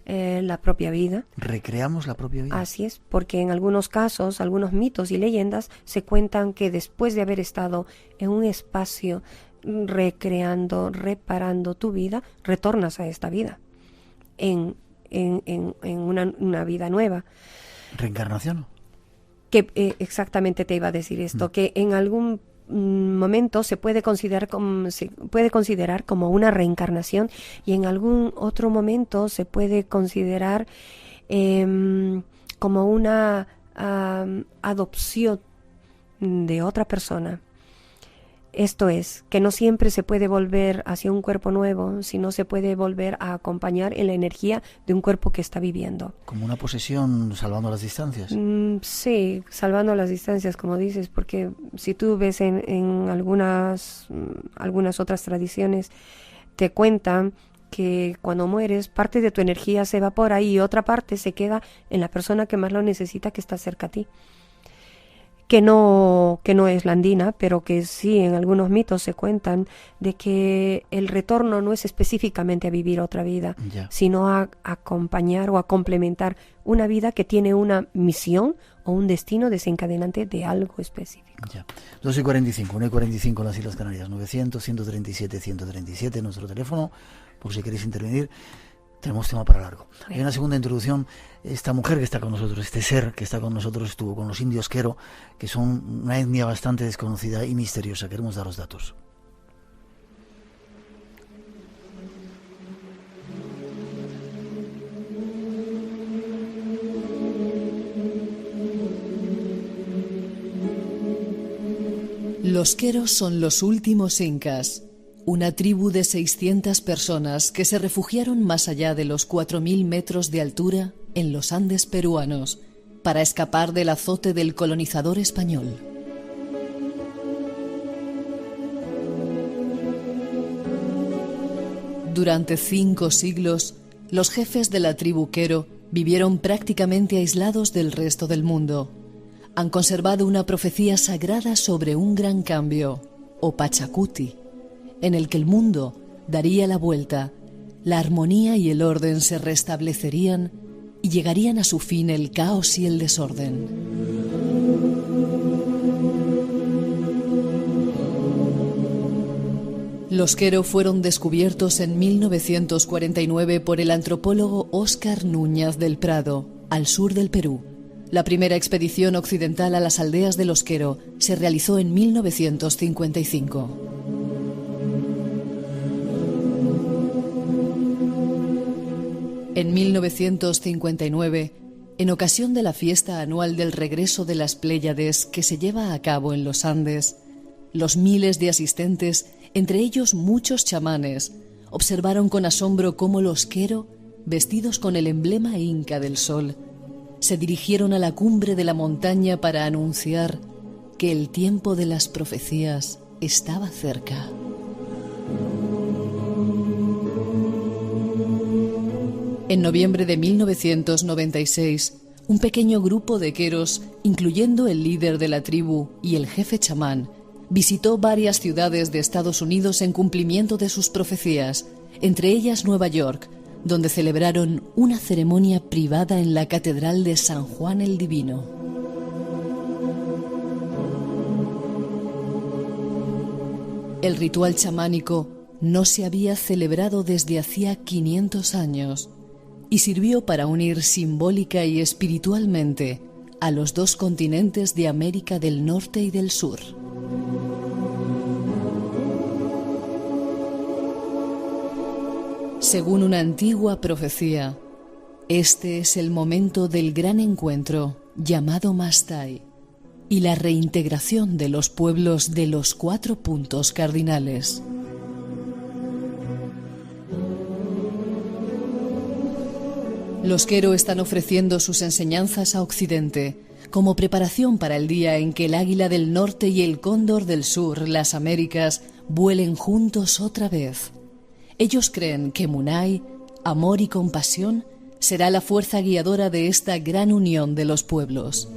la propia vida. ¿Recreamos la propia vida? Así es, porque en algunos casos, algunos mitos y leyendas se cuentan que después de haber estado en un espacio recreando, reparando tu vida, retornas a esta vida en una vida nueva. ¿Reencarnación? Que exactamente te iba a decir esto, que en algún momento se puede considerar como una reencarnación, y en algún otro momento se puede considerar como una adopción de otra persona. Esto es, que no siempre se puede volver hacia un cuerpo nuevo, sino se puede volver a acompañar en la energía de un cuerpo que está viviendo. ¿Como una posesión salvando las distancias? Sí, salvando las distancias, como dices, porque si tú ves en algunas otras tradiciones, te cuentan que cuando mueres, parte de tu energía se evapora y otra parte se queda en la persona que más lo necesita, que está cerca a ti. que no es la andina, pero que sí en algunos mitos se cuentan de que el retorno no es específicamente a vivir otra vida, sino a acompañar o a complementar una vida que tiene una misión o un destino desencadenante de algo específico. 2:45, 1:45 en las Islas Canarias, 900-137-137, nuestro teléfono, por si queréis intervenir. Tenemos tema para largo. Hay una segunda introducción. Esta mujer que está con nosotros, este ser que está con nosotros, estuvo con los indios Quero, que son una etnia bastante desconocida y misteriosa. Queremos dar los datos. Los Queros son los últimos incas, una tribu de 600 personas que se refugiaron más allá de los 4.000 metros de altura en los Andes peruanos para escapar del azote del colonizador español. Durante 5 siglos, los jefes de la tribu Quero vivieron prácticamente aislados del resto del mundo. Han conservado una profecía sagrada sobre un gran cambio, o Pachacuti, en el que el mundo daría la vuelta, la armonía y el orden se restablecerían y llegarían a su fin el caos y el desorden. Los Quero fueron descubiertos en 1949 por el antropólogo Óscar Núñez del Prado, al sur del Perú. La primera expedición occidental a las aldeas de los Quero se realizó en 1955. En 1959, en ocasión de la fiesta anual del regreso de las Pléyades que se lleva a cabo en los Andes, los miles de asistentes, entre ellos muchos chamanes, observaron con asombro cómo los Quero, vestidos con el emblema inca del sol, se dirigieron a la cumbre de la montaña para anunciar que el tiempo de las profecías estaba cerca. En noviembre de 1996, un pequeño grupo de queros, incluyendo el líder de la tribu y el jefe chamán, visitó varias ciudades de Estados Unidos en cumplimiento de sus profecías, entre ellas Nueva York, donde celebraron una ceremonia privada en la Catedral de San Juan el Divino. El ritual chamánico no se había celebrado desde hacía 500 años y sirvió para unir simbólica y espiritualmente a los dos continentes de América del Norte y del Sur. Según una antigua profecía, este es el momento del gran encuentro llamado Mastai y la reintegración de los pueblos de los 4 puntos cardinales. Los Quero están ofreciendo sus enseñanzas a Occidente como preparación para el día en que el águila del norte y el cóndor del sur, las Américas, vuelen juntos otra vez. Ellos creen que Munay, amor y compasión, será la fuerza guiadora de esta gran unión de los pueblos.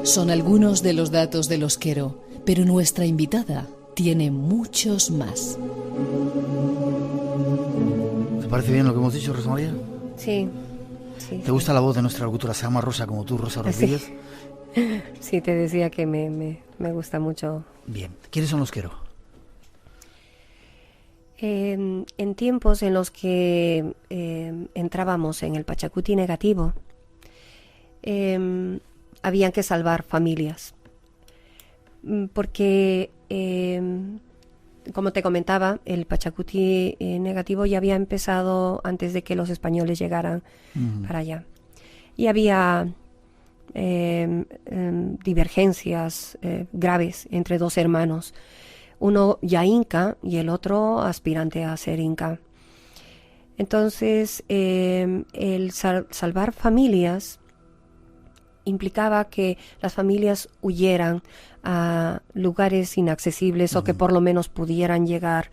Son algunos de los datos de los Quero, pero nuestra invitada tiene muchos más. ¿Te parece bien lo que hemos dicho, Rosa María? Sí. ¿Te gusta la voz de nuestra locutora? Se llama Rosa como tú, Rosa Rodríguez. Sí, te decía que me gusta mucho. Bien. ¿Quiénes son los Quero? En tiempos en los que entrábamos en el Pachacuti negativo, habían que salvar familias. Porque, como te comentaba, el Pachacuti negativo ya había empezado antes de que los españoles llegaran para allá. Y había divergencias graves entre 2 hermanos, uno ya inca y el otro aspirante a ser inca. Entonces, el salvar familias implicaba que las familias huyeran a lugares inaccesibles o que por lo menos pudieran llegar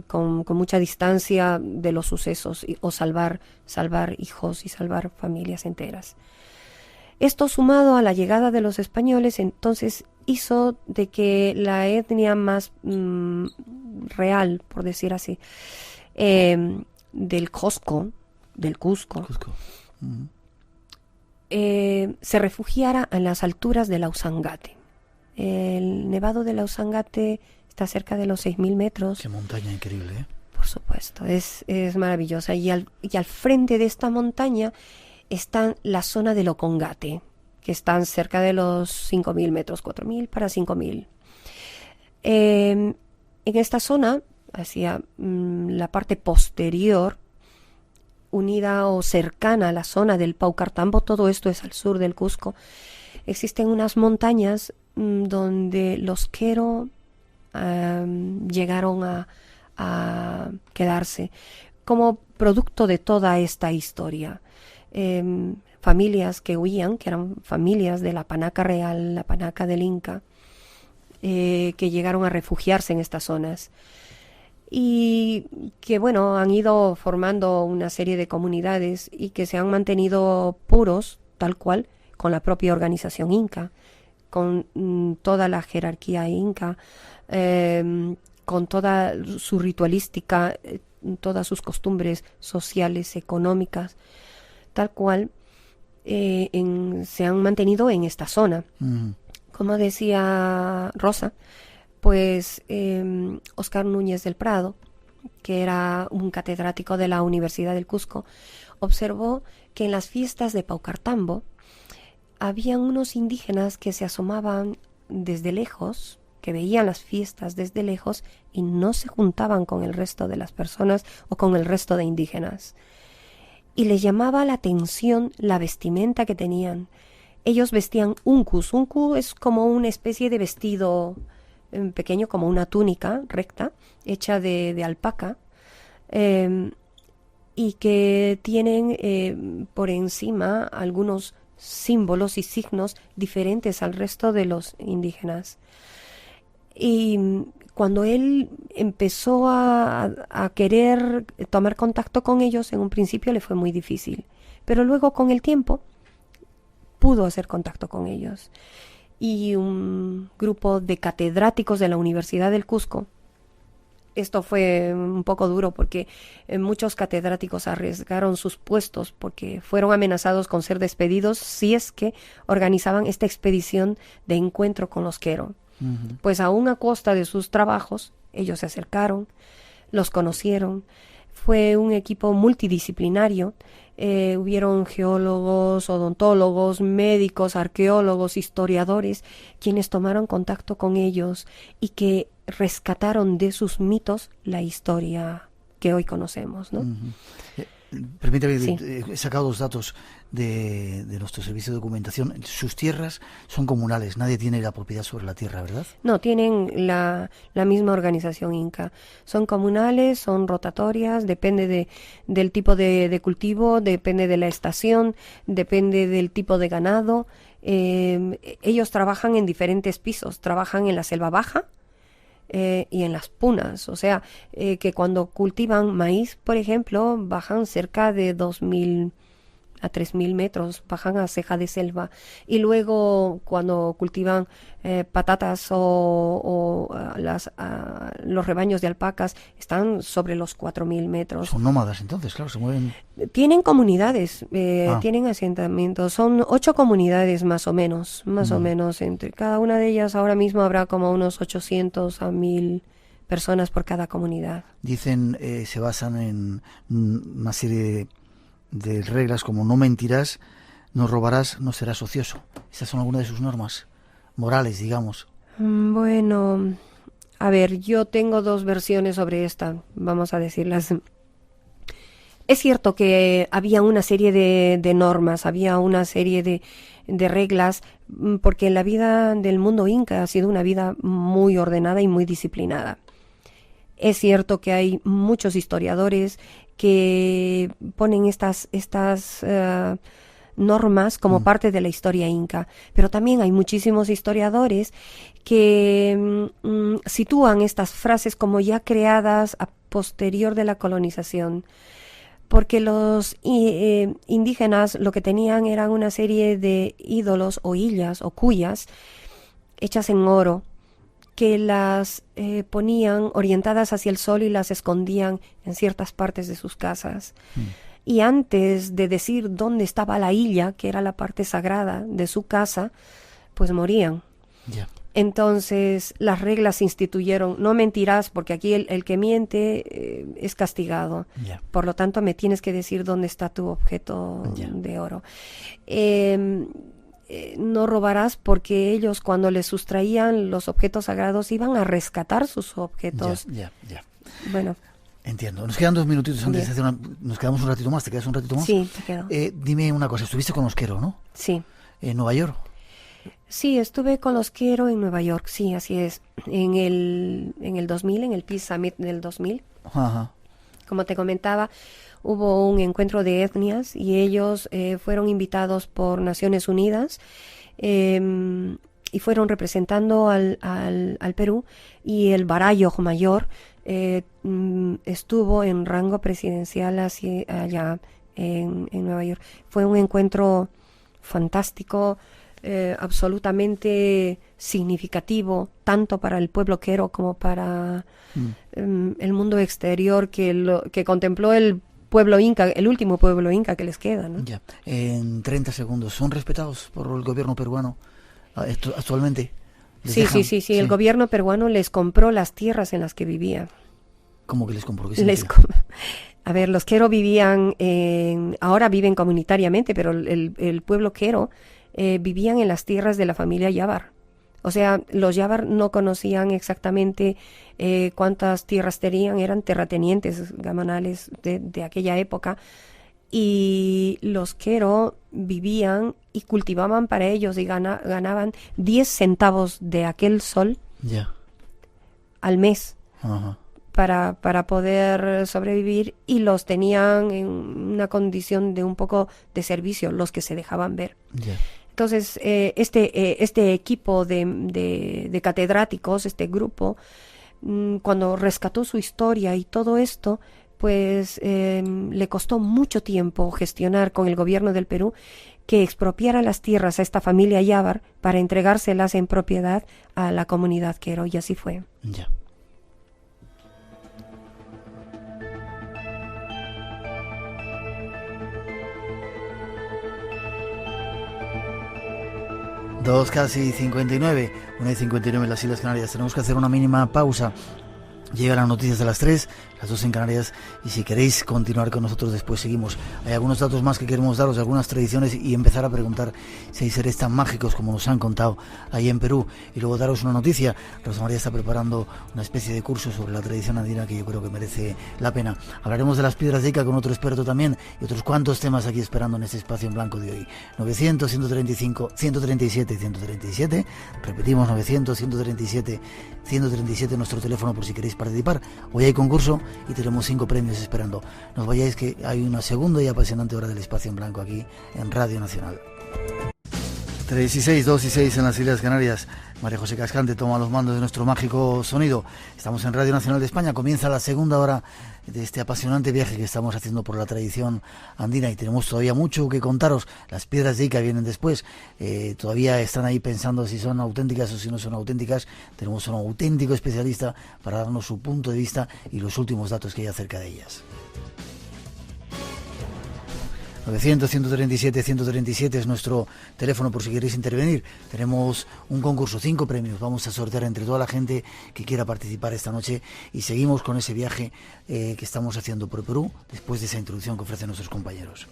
con mucha distancia de los sucesos o salvar hijos y salvar familias enteras. Esto, sumado a la llegada de los españoles, entonces hizo de que la etnia más real, por decir así, del Cusco, se refugiara en las alturas de la Usangate. El nevado de la Usangate está cerca de los 6.000 metros. Qué montaña increíble, ¿eh? Por supuesto, es maravillosa. Y al frente de esta montaña está la zona del Ocongate, que están cerca de los 5.000 metros, 4.000 para 5.000. En esta zona, hacia la parte posterior, unida o cercana a la zona del Paucartambo, todo esto es al sur del Cusco, existen unas montañas donde los Quero llegaron a quedarse como producto de toda esta historia. Familias que huían, que eran familias de la Panaca Real, la Panaca del Inca, que llegaron a refugiarse en estas zonas y que, bueno, han ido formando una serie de comunidades y que se han mantenido puros, tal cual, con la propia organización inca, con toda la jerarquía inca, con toda su ritualística, todas sus costumbres sociales, económicas, tal cual, se han mantenido en esta zona. Como decía Rosa, pues Óscar Núñez del Prado, que era un catedrático de la Universidad del Cusco, observó que en las fiestas de Paucartambo había unos indígenas que se asomaban desde lejos, que veían las fiestas desde lejos y no se juntaban con el resto de las personas o con el resto de indígenas. Y les llamaba la atención la vestimenta que tenían. Ellos vestían uncus. Uncu es como una especie de vestido pequeño, como una túnica recta, hecha de alpaca, y que tienen por encima algunos símbolos y signos diferentes al resto de los indígenas. Y cuando él empezó a querer tomar contacto con ellos, en un principio le fue muy difícil, pero luego con el tiempo pudo hacer contacto con ellos. Y un grupo de catedráticos de la Universidad del Cusco, esto fue un poco duro porque muchos catedráticos arriesgaron sus puestos porque fueron amenazados con ser despedidos si es que organizaban esta expedición de encuentro con los Quero. Pues aún a costa de sus trabajos, ellos se acercaron, los conocieron. Fue un equipo multidisciplinario. Hubieron geólogos, odontólogos, médicos, arqueólogos, historiadores, quienes tomaron contacto con ellos y que rescataron de sus mitos la historia que hoy conocemos, ¿no? Permítame, Sí. He sacado los datos de nuestro servicio de documentación. Sus tierras son comunales, nadie tiene la propiedad sobre la tierra, ¿verdad? No, tienen la misma organización inca. Son comunales, son rotatorias, depende del tipo de cultivo, depende de la estación, depende del tipo de ganado. Ellos trabajan en diferentes pisos, trabajan en la selva baja, y en las punas, o sea, que cuando cultivan maíz, por ejemplo, bajan cerca de 2.000 a 3.000 metros, bajan a ceja de selva, y luego cuando cultivan patatas o los rebaños de alpacas están sobre los 4.000 metros. Son nómadas entonces, claro, se mueven. Tienen comunidades, tienen asentamientos, son 8 comunidades más o menos, entre cada una de ellas ahora mismo habrá como unos 800 a 1.000 personas por cada comunidad. Dicen, se basan en una serie de reglas como no mentirás, no robarás, no serás ocioso. Esas son algunas de sus normas morales, digamos. Bueno, a ver, yo tengo 2 versiones sobre esta, vamos a decirlas. Es cierto que había una serie de normas, había una serie de reglas, porque la vida del mundo inca ha sido una vida muy ordenada y muy disciplinada. Es cierto que hay muchos historiadores que ponen estas normas como parte de la historia inca. Pero también hay muchísimos historiadores que sitúan estas frases como ya creadas a posterior de la colonización, porque los indígenas lo que tenían eran una serie de ídolos o illas o cuyas hechas en oro, que las ponían orientadas hacia el sol y las escondían en ciertas partes de sus casas. Y antes de decir dónde estaba la illa, que era la parte sagrada de su casa, pues morían. Yeah. Entonces las reglas se instituyeron, no mentirás, porque aquí el que miente es castigado. Yeah. Por lo tanto, me tienes que decir dónde está tu objeto de oro. No robarás, porque ellos, cuando les sustraían los objetos sagrados, iban a rescatar sus objetos. Bueno. Entiendo. Nos quedan 2 minutitos antes de hacer nos quedamos un ratito más. ¿Te quedas un ratito más? Sí, te quedo. Dime una cosa. Estuviste con los Quero, ¿no? Sí. ¿En Nueva York? Sí, estuve con los Quero en Nueva York. Sí, así es. En el 2000, en el Peace Summit del 2000. Ajá. Como te comentaba, hubo un encuentro de etnias y ellos fueron invitados por Naciones Unidas y fueron representando al Perú, y el Barallo Mayor estuvo en rango presidencial allá en Nueva York. Fue un encuentro fantástico, absolutamente significativo, tanto para el pueblo Quero como para el mundo exterior que contempló el pueblo inca, el último pueblo inca que les queda, ¿no? Ya. En 30 segundos, ¿son respetados por el gobierno peruano actualmente? Sí, el gobierno peruano les compró las tierras en las que vivían. ¿Cómo que les compró? A ver, los Quero vivían, ahora viven comunitariamente, pero el pueblo Quero vivían en las tierras de la familia Yabar. O sea, los Yabar no conocían exactamente cuántas tierras tenían, eran terratenientes gamonales de aquella época, y los Quero vivían y cultivaban para ellos y ganaban 10 centavos de aquel sol al mes. Ajá. Para poder sobrevivir, y los tenían en una condición de un poco de servicio, los que se dejaban ver. Entonces, este equipo de catedráticos, este grupo, cuando rescató su historia y todo esto, pues le costó mucho tiempo gestionar con el gobierno del Perú que expropiara las tierras a esta familia Yabar para entregárselas en propiedad a la comunidad Quero, y así fue. Ya. Casi 59, 1:59 en las Islas Canarias. Tenemos que hacer una mínima pausa. Llegan las noticias de las 3, las 2 en Canarias, y si queréis continuar con nosotros después seguimos. Hay algunos datos más que queremos daros, algunas tradiciones, y empezar a preguntar si hay seres tan mágicos como nos han contado ahí en Perú, y luego daros una noticia. Rosa María está preparando una especie de curso sobre la tradición andina que yo creo que merece la pena. Hablaremos de las piedras de Ica con otro experto también, y otros cuantos temas aquí esperando en este espacio en blanco de hoy. 900, 135, 137, 137, repetimos, 900, 137, 137 nuestro teléfono por si queréis participar. Hoy hay concurso y tenemos 5 premios esperando. No os vayáis, que hay una segunda y apasionante hora del espacio en blanco aquí en Radio Nacional. 3:06, 2:06 en las Islas Canarias. María José Cascante toma los mandos de nuestro mágico sonido. Estamos en Radio Nacional de España. Comienza la segunda hora de este apasionante viaje que estamos haciendo por la tradición andina, y tenemos todavía mucho que contaros. Las piedras de Ica vienen después. Todavía están ahí pensando si son auténticas o si no son auténticas. Tenemos un auténtico especialista para darnos su punto de vista y los últimos datos que hay acerca de ellas. 900, 137, 137 es nuestro teléfono por si queréis intervenir. Tenemos un concurso, 5 premios. Vamos a sortear entre toda la gente que quiera participar esta noche, y seguimos con ese viaje que estamos haciendo por Perú después de esa introducción que ofrecen nuestros compañeros.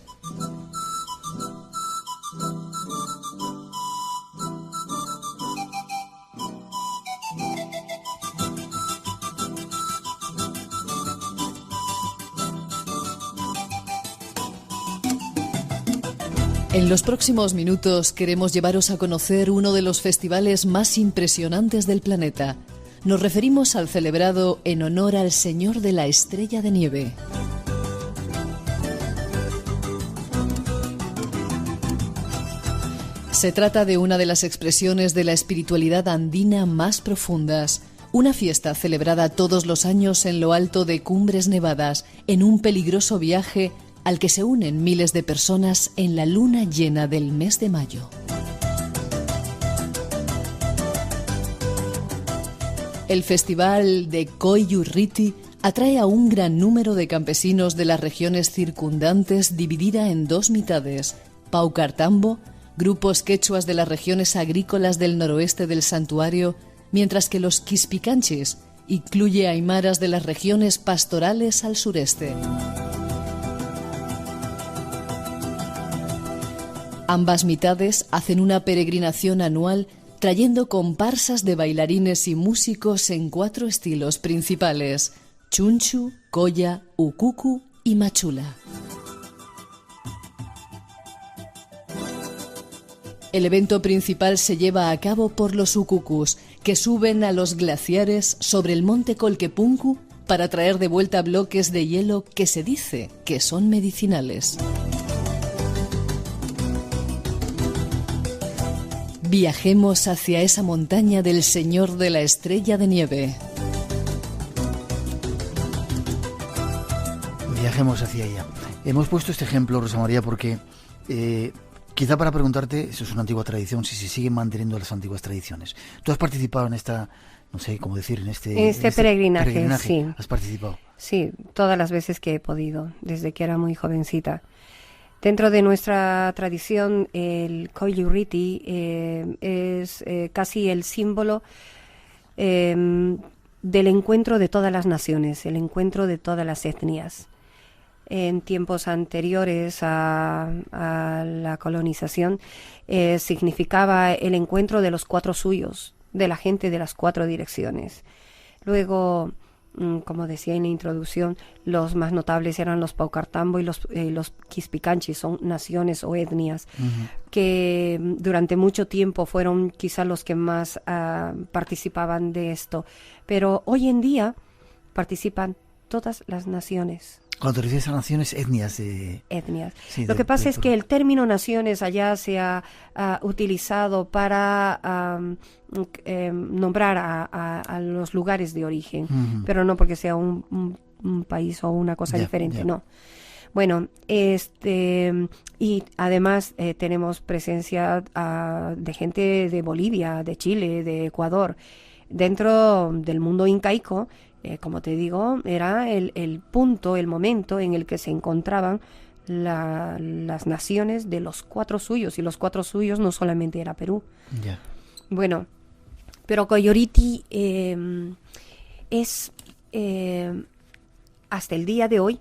En los próximos minutos queremos llevaros a conocer uno de los festivales más impresionantes del planeta. Nos referimos al celebrado en honor al Señor de la Estrella de Nieve. Se trata de una de las expresiones de la espiritualidad andina más profundas. Una fiesta celebrada todos los años en lo alto de Cumbres Nevadas, en un peligroso viaje al que se unen miles de personas en la luna llena del mes de mayo. El festival de Koyurriti atrae a un gran número de campesinos de las regiones circundantes, dividida en dos mitades: Paucartambo, grupos quechuas de las regiones agrícolas del noroeste del santuario, mientras que los Quispicanchis incluye aymaras de las regiones pastorales al sureste. Ambas mitades hacen una peregrinación anual trayendo comparsas de bailarines y músicos en 4 estilos principales: chunchu, colla, ukuku y machula. El evento principal se lleva a cabo por los ukukus, que suben a los glaciares sobre el monte Colquepunku para traer de vuelta bloques de hielo que se dice que son medicinales. Viajemos hacia esa montaña del Señor de la Estrella de Nieve. Viajemos hacia ella. Hemos puesto este ejemplo, Rosa María, porque quizá para preguntarte, eso es una antigua tradición, si se siguen manteniendo las antiguas tradiciones. Tú has participado en esta, no sé cómo decir, en este peregrinaje, sí. ¿Has participado? Sí, todas las veces que he podido, desde que era muy jovencita. Dentro de nuestra tradición, el Koyurriti es casi el símbolo del encuentro de todas las naciones, el encuentro de todas las etnias. En tiempos anteriores a la colonización, significaba el encuentro de los 4 suyos, de la gente de las 4 direcciones. Luego, como decía en la introducción, los más notables eran los Paucartambo y los Quispicanchis, son naciones o etnias que durante mucho tiempo fueron quizá los que más participaban de esto. Pero hoy en día participan todas las naciones. Cuando te refieres a naciones, etnias. Etnias. Sí, lo que pasa es que el término naciones allá se ha utilizado para nombrar a los lugares de origen, pero no porque sea un país o una cosa diferente, no. Bueno, y además tenemos presencia de gente de Bolivia, de Chile, de Ecuador. Dentro del mundo incaico, como te digo, era el punto, el momento en el que se encontraban las naciones de los 4 suyos, y los 4 suyos no solamente era Perú. Yeah. Bueno, pero Koyurriti es hasta el día de hoy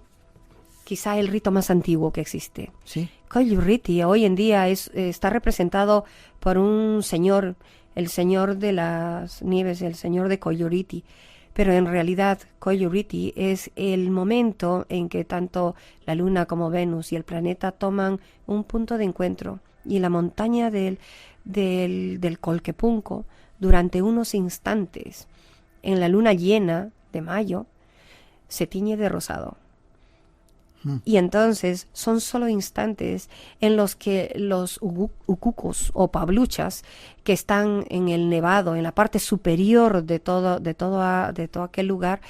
quizá el rito más antiguo que existe. ¿Sí? Koyurriti hoy en día está representado por un señor, el señor de las nieves, el señor de Koyurriti. Pero en realidad Koyurriti es el momento en que tanto la luna como Venus y el planeta toman un punto de encuentro, y la montaña del Colquepunco, durante unos instantes en la luna llena de mayo, se tiñe de rosado. Y entonces son solo instantes en los que los ukukus o pabluchas, que están en el nevado, en la parte superior de todo aquel lugar,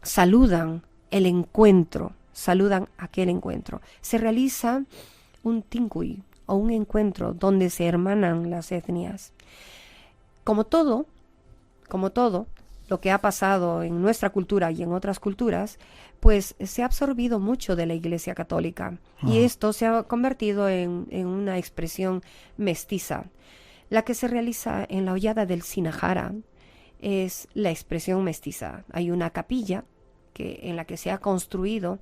saludan el encuentro, saludan aquel encuentro. Se realiza un tincuy o un encuentro donde se hermanan las etnias. Como todo lo que ha pasado en nuestra cultura y en otras culturas, pues se ha absorbido mucho de la Iglesia Católica, y esto se ha convertido en una expresión mestiza. La que se realiza en la hollada del Sinajara es la expresión mestiza. Hay una capilla en la que se ha construido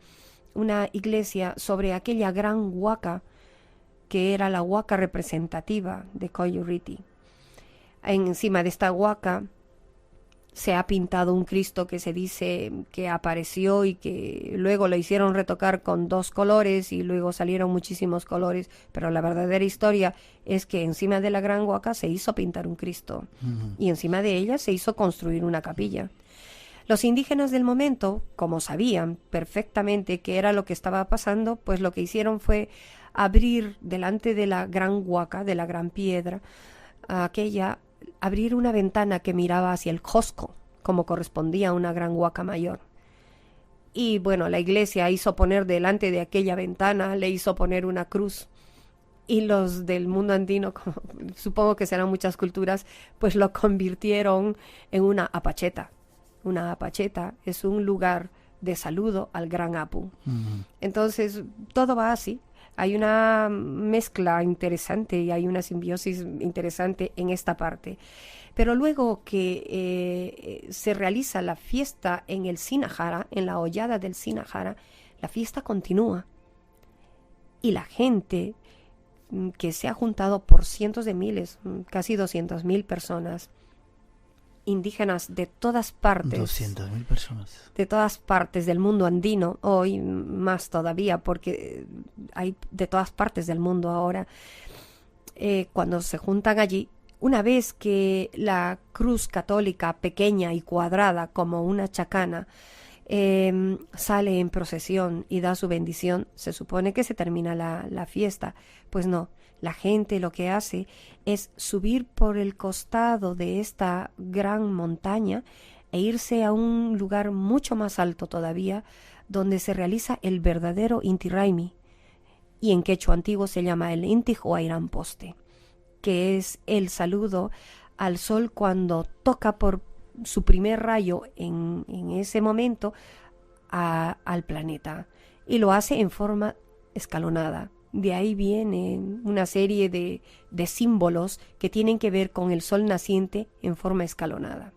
una iglesia sobre aquella gran huaca que era la huaca representativa de Koyurriti. Encima de esta huaca se ha pintado un Cristo que se dice que apareció y que luego lo hicieron retocar con 2 colores y luego salieron muchísimos colores, pero la verdadera historia es que encima de la gran huaca se hizo pintar un Cristo y encima de ella se hizo construir una capilla. Los indígenas del momento, como sabían perfectamente qué era lo que estaba pasando, pues lo que hicieron fue abrir delante de la gran huaca, de la gran piedra, abrir una ventana que miraba hacia el Cusco, como correspondía a una gran huaca mayor. Y bueno, la iglesia hizo poner delante de aquella ventana, le hizo poner una cruz. Y los del mundo andino, como supongo que serán muchas culturas, pues lo convirtieron en una apacheta. Una apacheta es un lugar de saludo al gran Apu. Entonces, todo va así. Hay una mezcla interesante y hay una simbiosis interesante en esta parte. Pero luego que se realiza la fiesta en el Sinajara, en la hollada del Sinajara, la fiesta continúa. Y la gente que se ha juntado por cientos de miles, casi 200.000 personas, indígenas de todas partes. 200.000 personas. De todas partes del mundo andino, hoy más todavía, porque hay de todas partes del mundo ahora. Cuando se juntan allí, una vez que la cruz católica pequeña y cuadrada como una chacana sale en procesión y da su bendición, se supone que se termina la fiesta. Pues no, la gente lo que hace es subir por el costado de esta gran montaña e irse a un lugar mucho más alto todavía, donde se realiza el verdadero Inti Raymi, y en quechua antiguo se llama el Inti Huayrán Poste, que es el saludo al sol cuando toca por su primer rayo en ese momento al planeta, y lo hace en forma escalonada. De ahí viene una serie de símbolos que tienen que ver con el sol naciente en forma escalonada.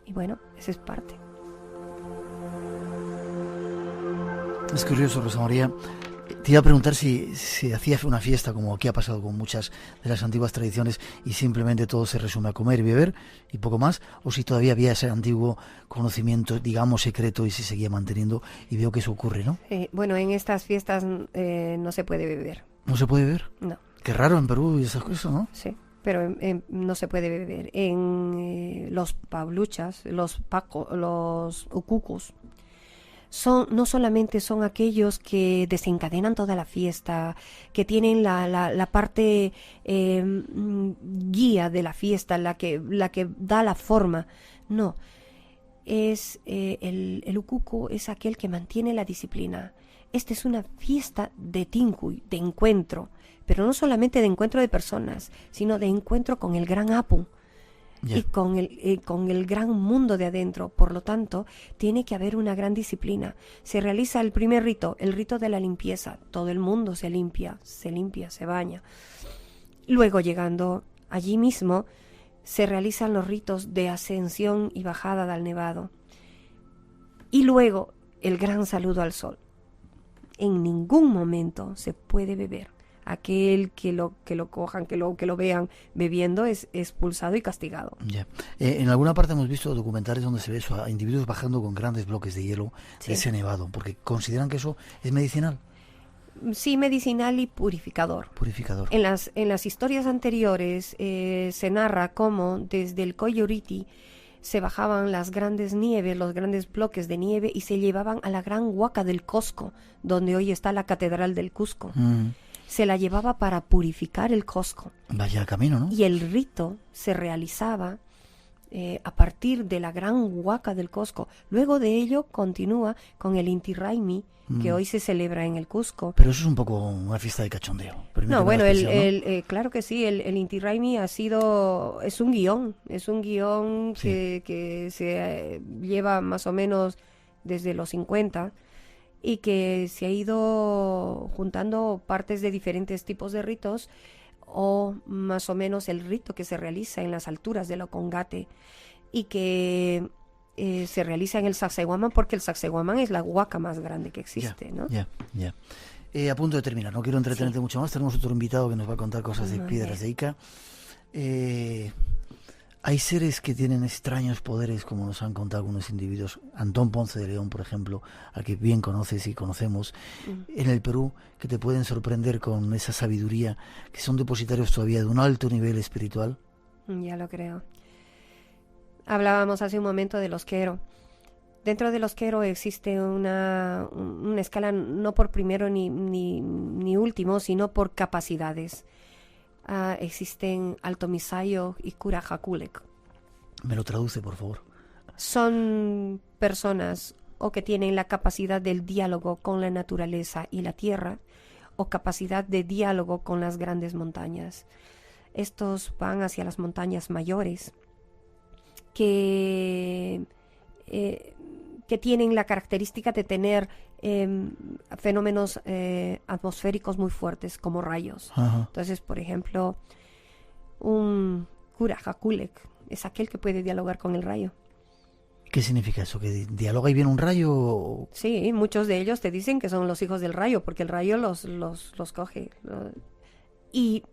Y bueno, esa es parte. Es curioso, Rosa María. Te iba a preguntar si hacía una fiesta, como aquí ha pasado con muchas de las antiguas tradiciones, y simplemente todo se resume a comer y beber y poco más, o si todavía había ese antiguo conocimiento, digamos, secreto, y se seguía manteniendo, y veo que eso ocurre, ¿no? Bueno, en estas fiestas no se puede beber. ¿No se puede beber? No. Qué raro en Perú y esas cosas, ¿no? Sí, pero no se puede beber. En los pabluchas, los ucucus, no solamente son aquellos que desencadenan toda la fiesta, que tienen la parte guía de la fiesta, la que da la forma. No, es el ucucu es aquel que mantiene la disciplina. Esta es una fiesta de tincuy, de encuentro, pero no solamente de encuentro de personas, sino de encuentro con el gran Apu. Yeah. Y con el gran mundo de adentro. Por lo tanto, tiene que haber una gran disciplina. Se realiza el primer rito, el rito de la limpieza. Todo el mundo se limpia, se baña. Luego, llegando allí mismo, se realizan los ritos de ascensión y bajada del nevado. Y luego, el gran saludo al sol. En ningún momento se puede beber. Aquel que lo cojan, que lo vean bebiendo es expulsado y castigado. Yeah. En alguna parte hemos visto documentales donde se ve eso, a individuos bajando con grandes bloques de hielo de ese nevado, porque consideran que eso es medicinal. Sí, medicinal y purificador. Purificador. En las historias anteriores se narra cómo desde el Coyuriti se bajaban las grandes nieves, los grandes bloques de nieve, y se llevaban a la gran huaca del Cusco, donde hoy está la Catedral del Cusco. Se la llevaba para purificar el Cusco. Vaya camino, ¿no? Y el rito se realizaba a partir de la gran huaca del Cusco. Luego de ello continúa con el Inti Raymi, que hoy se celebra en el Cusco. Pero eso es un poco una fiesta de cachondeo. No, bueno, claro que sí, el Inti Raymi es un guión sí, que se lleva más o menos desde los 50, y que se ha ido juntando partes de diferentes tipos de ritos, o más o menos el rito que se realiza en las alturas del Ocongate, y que se realiza en el Sacsayhuamán, porque el Sacsayhuamán es la huaca más grande que existe, ¿no? Ya. A punto de terminar, no quiero entretenerte mucho más, tenemos otro invitado que nos va a contar cosas de piedras de Ica. Hay seres que tienen extraños poderes, como nos han contado algunos individuos. Antón Ponce de León, por ejemplo, al que bien conoces y conocemos, en el Perú, que te pueden sorprender con esa sabiduría, que son depositarios todavía de un alto nivel espiritual. Ya lo creo. Hablábamos hace un momento de los Quero. Dentro de los Quero existe una escala no por primero ni último, sino por capacidades. Existen Alto Misayo y Curajaculec. Me lo traduce, por favor. Son personas o que tienen la capacidad del diálogo con la naturaleza y la tierra, o capacidad de diálogo con las grandes montañas. Estos van hacia las montañas mayores, que tienen la característica de tener fenómenos atmosféricos muy fuertes, como rayos. Ajá. Entonces, por ejemplo, un Curajaculec es aquel que puede dialogar con el rayo. ¿Qué significa eso? ¿Que dialoga y viene un rayo? Sí, muchos de ellos te dicen que son los hijos del rayo, porque el rayo los coge y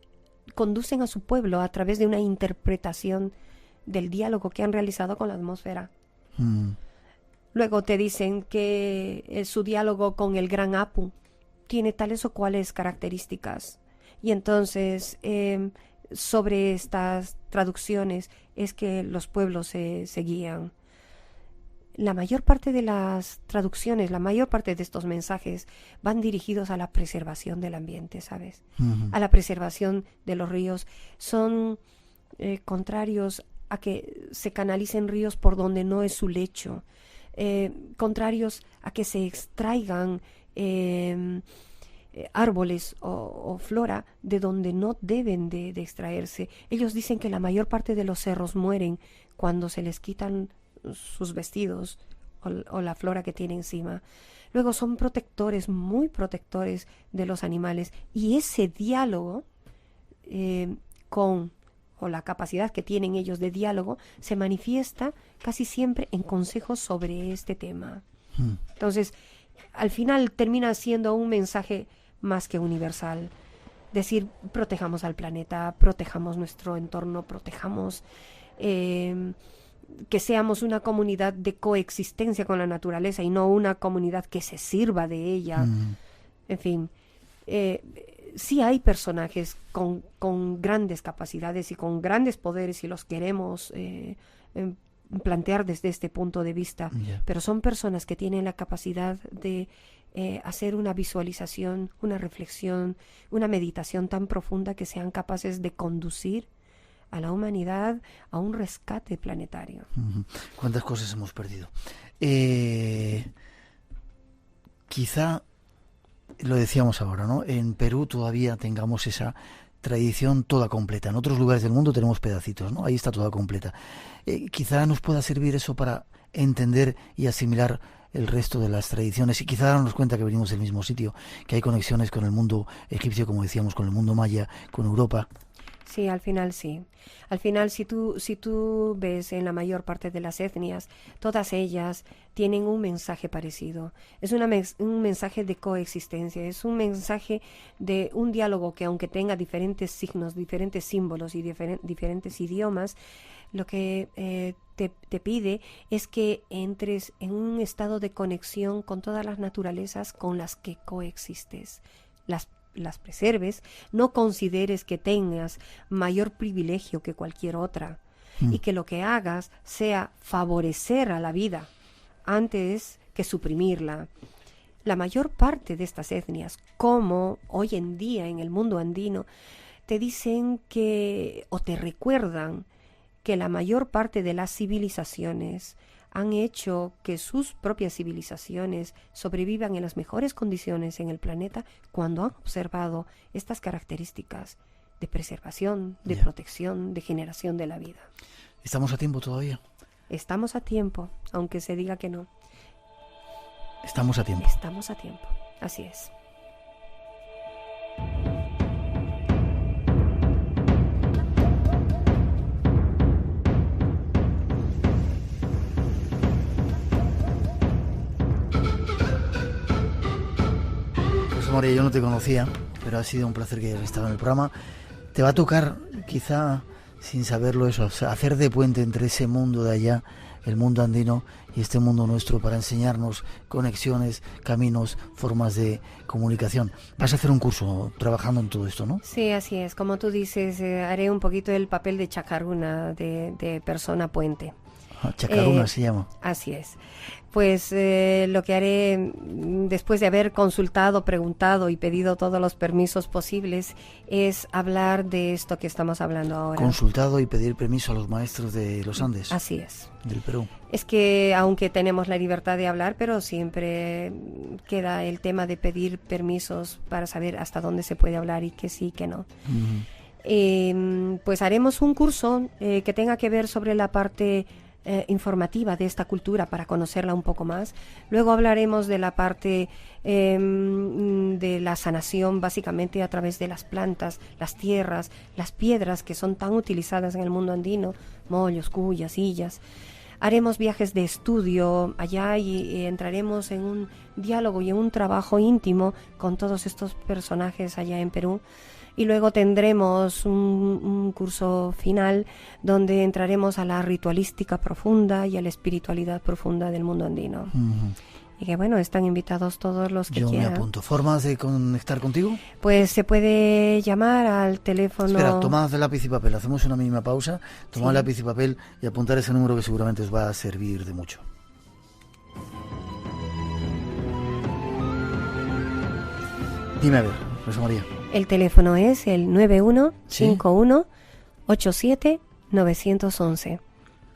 conducen a su pueblo a través de una interpretación del diálogo que han realizado con la atmósfera. Luego te dicen que su diálogo con el gran Apu tiene tales o cuales características. Y entonces, sobre estas traducciones es que los pueblos se guían. La mayor parte de las traducciones, la mayor parte de estos mensajes van dirigidos a la preservación del ambiente, ¿sabes? A la preservación de los ríos. Son contrarios a que se canalicen ríos por donde no es su lecho. Contrarios a que se extraigan árboles o flora de donde no deben de extraerse. Ellos dicen que la mayor parte de los cerros mueren cuando se les quitan sus vestidos o la flora que tiene encima. Luego son protectores, muy protectores de los animales, y ese diálogo o la capacidad que tienen ellos de diálogo se manifiesta casi siempre en consejos sobre este tema. Entonces, al final termina siendo un mensaje más que universal. Decir, protejamos al planeta, protejamos nuestro entorno, protejamos que seamos una comunidad de coexistencia con la naturaleza y no una comunidad que se sirva de ella. En fin, sí hay personajes con grandes capacidades y con grandes poderes, y los queremos plantear desde este punto de vista, pero son personas que tienen la capacidad de hacer una visualización, una reflexión, una meditación tan profunda que sean capaces de conducir a la humanidad a un rescate planetario. ¿Cuántas cosas hemos perdido? Quizá, lo decíamos ahora, ¿no? En Perú todavía tengamos esa tradición toda completa. En otros lugares del mundo tenemos pedacitos, ¿no? Ahí está toda completa. Quizá nos pueda servir eso para entender y asimilar el resto de las tradiciones, y quizá darnos cuenta que venimos del mismo sitio, que hay conexiones con el mundo egipcio, como decíamos, con el mundo maya, con Europa. Sí, al final sí. Al final, si tú ves en la mayor parte de las etnias, todas ellas tienen un mensaje parecido. Es un mensaje de coexistencia, es un mensaje de un diálogo que, aunque tenga diferentes signos, diferentes símbolos y diferentes idiomas, lo que te pide es que entres en un estado de conexión con todas las naturalezas con las que coexistes. Las preserves, no consideres que tengas mayor privilegio que cualquier otra, y que lo que hagas sea favorecer a la vida antes que suprimirla. La mayor parte de estas etnias, como hoy en día en el mundo andino, te dicen que, o te recuerdan que la mayor parte de las civilizaciones han hecho que sus propias civilizaciones sobrevivan en las mejores condiciones en el planeta cuando han observado estas características de preservación, de protección, de generación de la vida. ¿Estamos a tiempo todavía? Estamos a tiempo, aunque se diga que no. Estamos a tiempo. Estamos a tiempo, así es. María, yo no te conocía, pero ha sido un placer que hayas estado en el programa. Te va a tocar, quizá sin saberlo, eso, o sea, hacer de puente entre ese mundo de allá, el mundo andino, y este mundo nuestro, para enseñarnos conexiones, caminos, formas de comunicación. Vas a hacer un curso trabajando en todo esto, ¿no? Sí, así es. Como tú dices, haré un poquito el papel de chacaruna, de persona puente. Chacaruna se llama. Así es. Pues lo que haré, después de haber consultado, preguntado y pedido todos los permisos posibles, es hablar de esto que estamos hablando ahora. Consultado y pedir permiso a los maestros de los Andes. Así es. Del Perú. Es que aunque tenemos la libertad de hablar, pero siempre queda el tema de pedir permisos para saber hasta dónde se puede hablar y que sí, que no. Pues haremos un curso que tenga que ver sobre la parte informativa de esta cultura para conocerla un poco más. Luego hablaremos de la parte de la sanación, básicamente a través de las plantas, las tierras, las piedras que son tan utilizadas en el mundo andino, mollos, cuyas, sillas. Haremos viajes de estudio allá y entraremos en un diálogo y en un trabajo íntimo con todos estos personajes allá en Perú. Y luego tendremos un curso final donde entraremos a la ritualística profunda y a la espiritualidad profunda del mundo andino. Y que bueno, están invitados todos los que quieran. Yo me apunto. ¿Formas de conectar contigo? Pues se puede llamar al teléfono... Espera, tomad lápiz y papel. Hacemos una mínima pausa. Tomad lápiz y papel y apuntar ese número que seguramente os va a servir de mucho. Dime a ver, Rosa María. El teléfono es el 915187-911.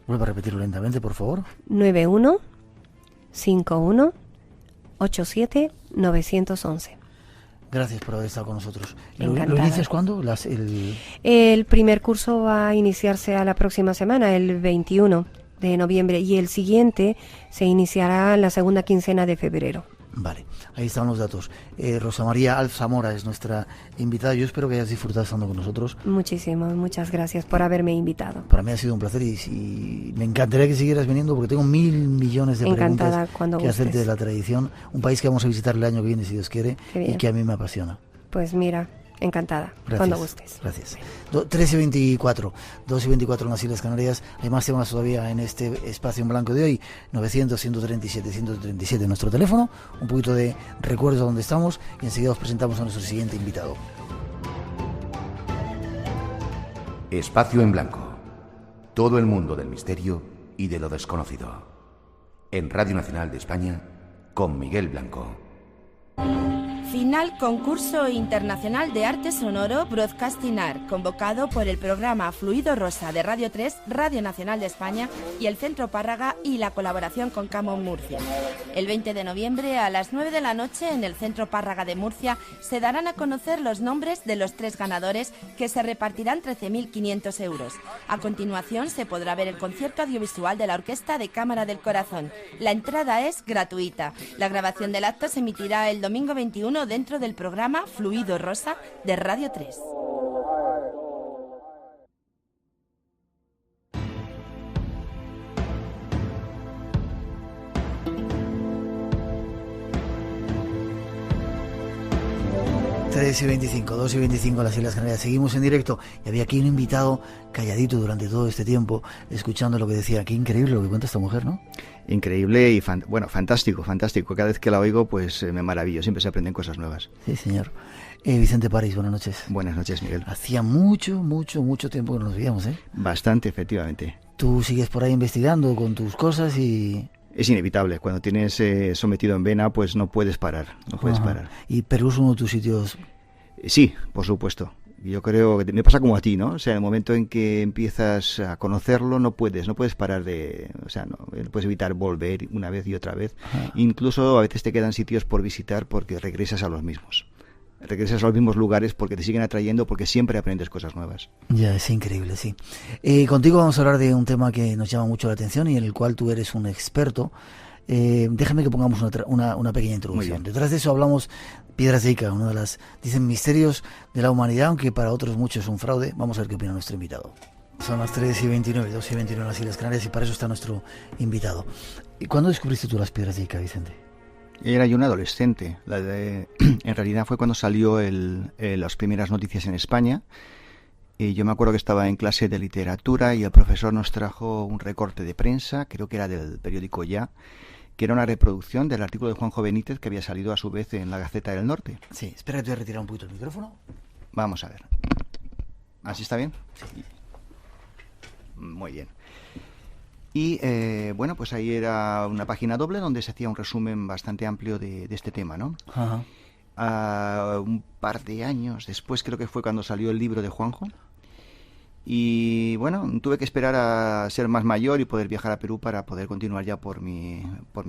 Vuelve a repetirlo lentamente, por favor. 915187-911. Gracias por haber estado con nosotros. ¿Lo inicias cuándo? El primer curso va a iniciarse a la próxima semana, el 21 de noviembre, y el siguiente se iniciará en la segunda quincena de febrero. Vale, ahí están los datos. Rosa María Alf-Zamora es nuestra invitada. Yo espero que hayas disfrutado estando con nosotros. Muchas gracias por haberme invitado. Para mí ha sido un placer y me encantaría que siguieras viniendo porque tengo 1.000 millones de preguntas que hacerte de la tradición. Un país que vamos a visitar el año que viene, si Dios quiere, y que a mí me apasiona. Pues mira, encantada, gracias, cuando gustes. Gracias. 13:24, 2:24 en las Islas Canarias. Hay más temas todavía en este espacio en blanco de hoy. 900-137-137 nuestro teléfono. Un poquito de recuerdos de dónde estamos y enseguida os presentamos a nuestro siguiente invitado. Espacio en blanco. Todo el mundo del misterio y de lo desconocido. En Radio Nacional de España, con Miguel Blanco. Final Concurso Internacional de Arte Sonoro Broadcasting Art, convocado por el programa Fluido Rosa de Radio 3, Radio Nacional de España y el Centro Párraga y la colaboración con Camon Murcia. El 20 de noviembre a las 9 de la noche en el Centro Párraga de Murcia se darán a conocer los nombres de los 3 ganadores que se repartirán 13.500 euros. A continuación se podrá ver el concierto audiovisual de la Orquesta de Cámara del Corazón. La entrada es gratuita. La grabación del acto se emitirá el domingo 21 dentro del programa Fluido Rosa de Radio 3. y 25, 2:25 las Islas Canarias. Seguimos en directo y había aquí un invitado calladito durante todo este tiempo, escuchando lo que decía. Qué increíble lo que cuenta esta mujer, ¿no? Increíble y fantástico. Cada vez que la oigo, pues me maravillo. Siempre se aprenden cosas nuevas. Sí, señor. Vicente París, buenas noches. Buenas noches, Miguel. Hacía mucho tiempo que no nos veíamos, ¿eh? Bastante, efectivamente. Tú sigues por ahí investigando con tus cosas y... Es inevitable. Cuando tienes sometido en vena, pues no puedes parar. Parar. ¿Y Perú es uno de tus sitios? Sí, por supuesto. Yo creo que me pasa como a ti, ¿no? O sea, en el momento en que empiezas a conocerlo, no puedes parar de... O sea, no puedes evitar volver una vez y otra vez. Incluso a veces te quedan sitios por visitar porque regresas a los mismos. Regresas a los mismos lugares porque te siguen atrayendo, porque siempre aprendes cosas nuevas. Ya, es increíble, sí. Contigo vamos a hablar de un tema que nos llama mucho la atención y en el cual tú eres un experto. Déjame que pongamos una pequeña introducción. Detrás de eso hablamos Piedras de Ica, una de las, dicen, misterios de la humanidad, aunque para otros muchos es un fraude. Vamos a ver qué opina nuestro invitado. Son las 3:29, 2:29 en las Islas Canarias y para eso está nuestro invitado. ¿Y cuándo descubriste tú las Piedras de Ica, Vicente? Era yo un adolescente. En realidad fue cuando salió las primeras noticias en España. Y yo me acuerdo que estaba en clase de literatura y el profesor nos trajo un recorte de prensa, creo que era del periódico Ya, que era una reproducción del artículo de Juanjo Benítez que había salido a su vez en la Gaceta del Norte. Sí, espera que te voy a retirar un poquito el micrófono. Vamos a ver. ¿Así está bien? Sí. Muy bien. Y bueno, pues ahí era una página doble donde se hacía un resumen bastante amplio de este tema, ¿no? Ajá. Un par de años después creo que fue cuando salió el libro de Juanjo. Y bueno, tuve que esperar a ser más mayor y poder viajar a Perú para poder continuar ya por mi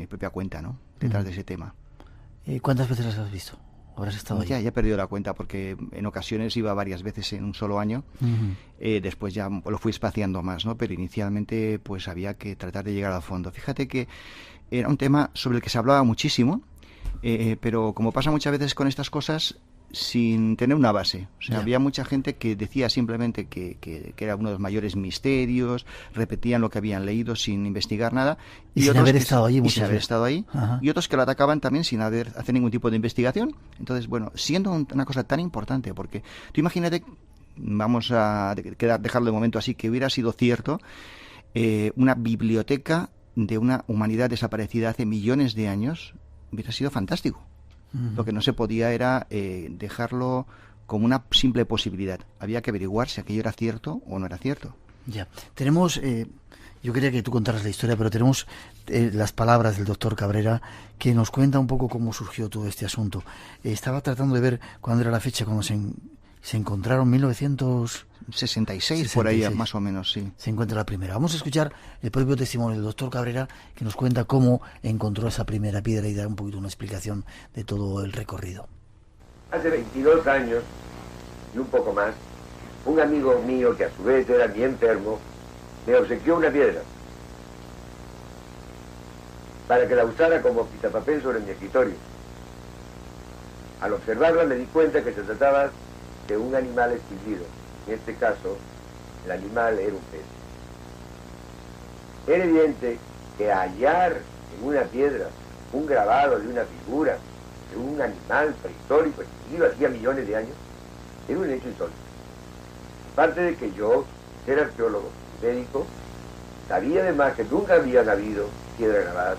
propia cuenta, ¿no? Detrás de ese tema. ¿Cuántas veces las has visto? ¿Habrás estado allí? Ya he perdido la cuenta porque en ocasiones iba varias veces en un solo año. Después ya lo fui espaciando más, ¿no? Pero inicialmente pues había que tratar de llegar al fondo. Fíjate que era un tema sobre el que se hablaba muchísimo, pero como pasa muchas veces con estas cosas, sin tener una base. O sea, había mucha gente que decía simplemente que era uno de los mayores misterios, repetían lo que habían leído sin investigar nada. Y sin haber estado allí. Sin haber estado ahí. Y otros que lo atacaban también sin hacer ningún tipo de investigación. Entonces, bueno, siendo una cosa tan importante, porque tú imagínate, vamos a dejarlo de momento así, que hubiera sido cierto, una biblioteca de una humanidad desaparecida hace millones de años, hubiera sido fantástico. Lo que no se podía era dejarlo como una simple posibilidad. Había que averiguar si aquello era cierto o no era cierto. Ya. Tenemos, yo quería que tú contaras la historia, pero tenemos las palabras del doctor Cabrera que nos cuenta un poco cómo surgió todo este asunto. Estaba tratando de ver cuándo era la fecha cuando se encontraron, 1966, por ahí más o menos, sí. Se encuentra la primera. Vamos a escuchar el propio testimonio del doctor Cabrera que nos cuenta cómo encontró esa primera piedra y da un poquito una explicación de todo el recorrido. Hace 22 años y un poco más, un amigo mío que a su vez era mi enfermo, me obsequió una piedra para que la usara como pitapapel sobre mi escritorio. Al observarla me di cuenta que se trataba de un animal extinguido. En este caso, el animal era un pez. Era evidente que hallar en una piedra un grabado de una figura de un animal prehistórico extinguido hacía millones de años era un hecho insólito. Aparte de que yo, ser arqueólogo, médico, sabía además que nunca habían habido piedras grabadas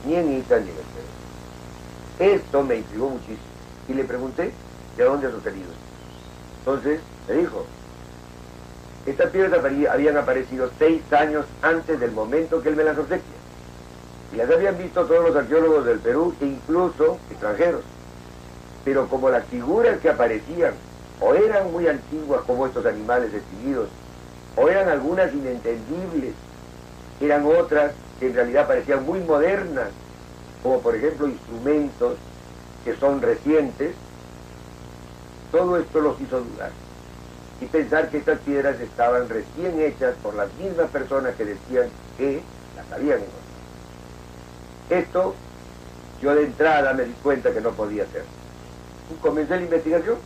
ni en Ita ni en el Perú. Esto me intrigó muchísimo y le pregunté de dónde ha sucedido. Entonces me dijo, estas piedras habían aparecido 6 años antes del momento que él me las obsequia. Y las habían visto todos los arqueólogos del Perú, e incluso extranjeros. Pero como las figuras que aparecían o eran muy antiguas como estos animales extinguidos, o eran algunas inentendibles, eran otras que en realidad parecían muy modernas, como por ejemplo instrumentos que son recientes, todo esto los hizo dudar y pensar que estas piedras estaban recién hechas por las mismas personas que decían que las habían encontrado. Esto, yo de entrada me di cuenta que no podía ser. Y comencé la investigación.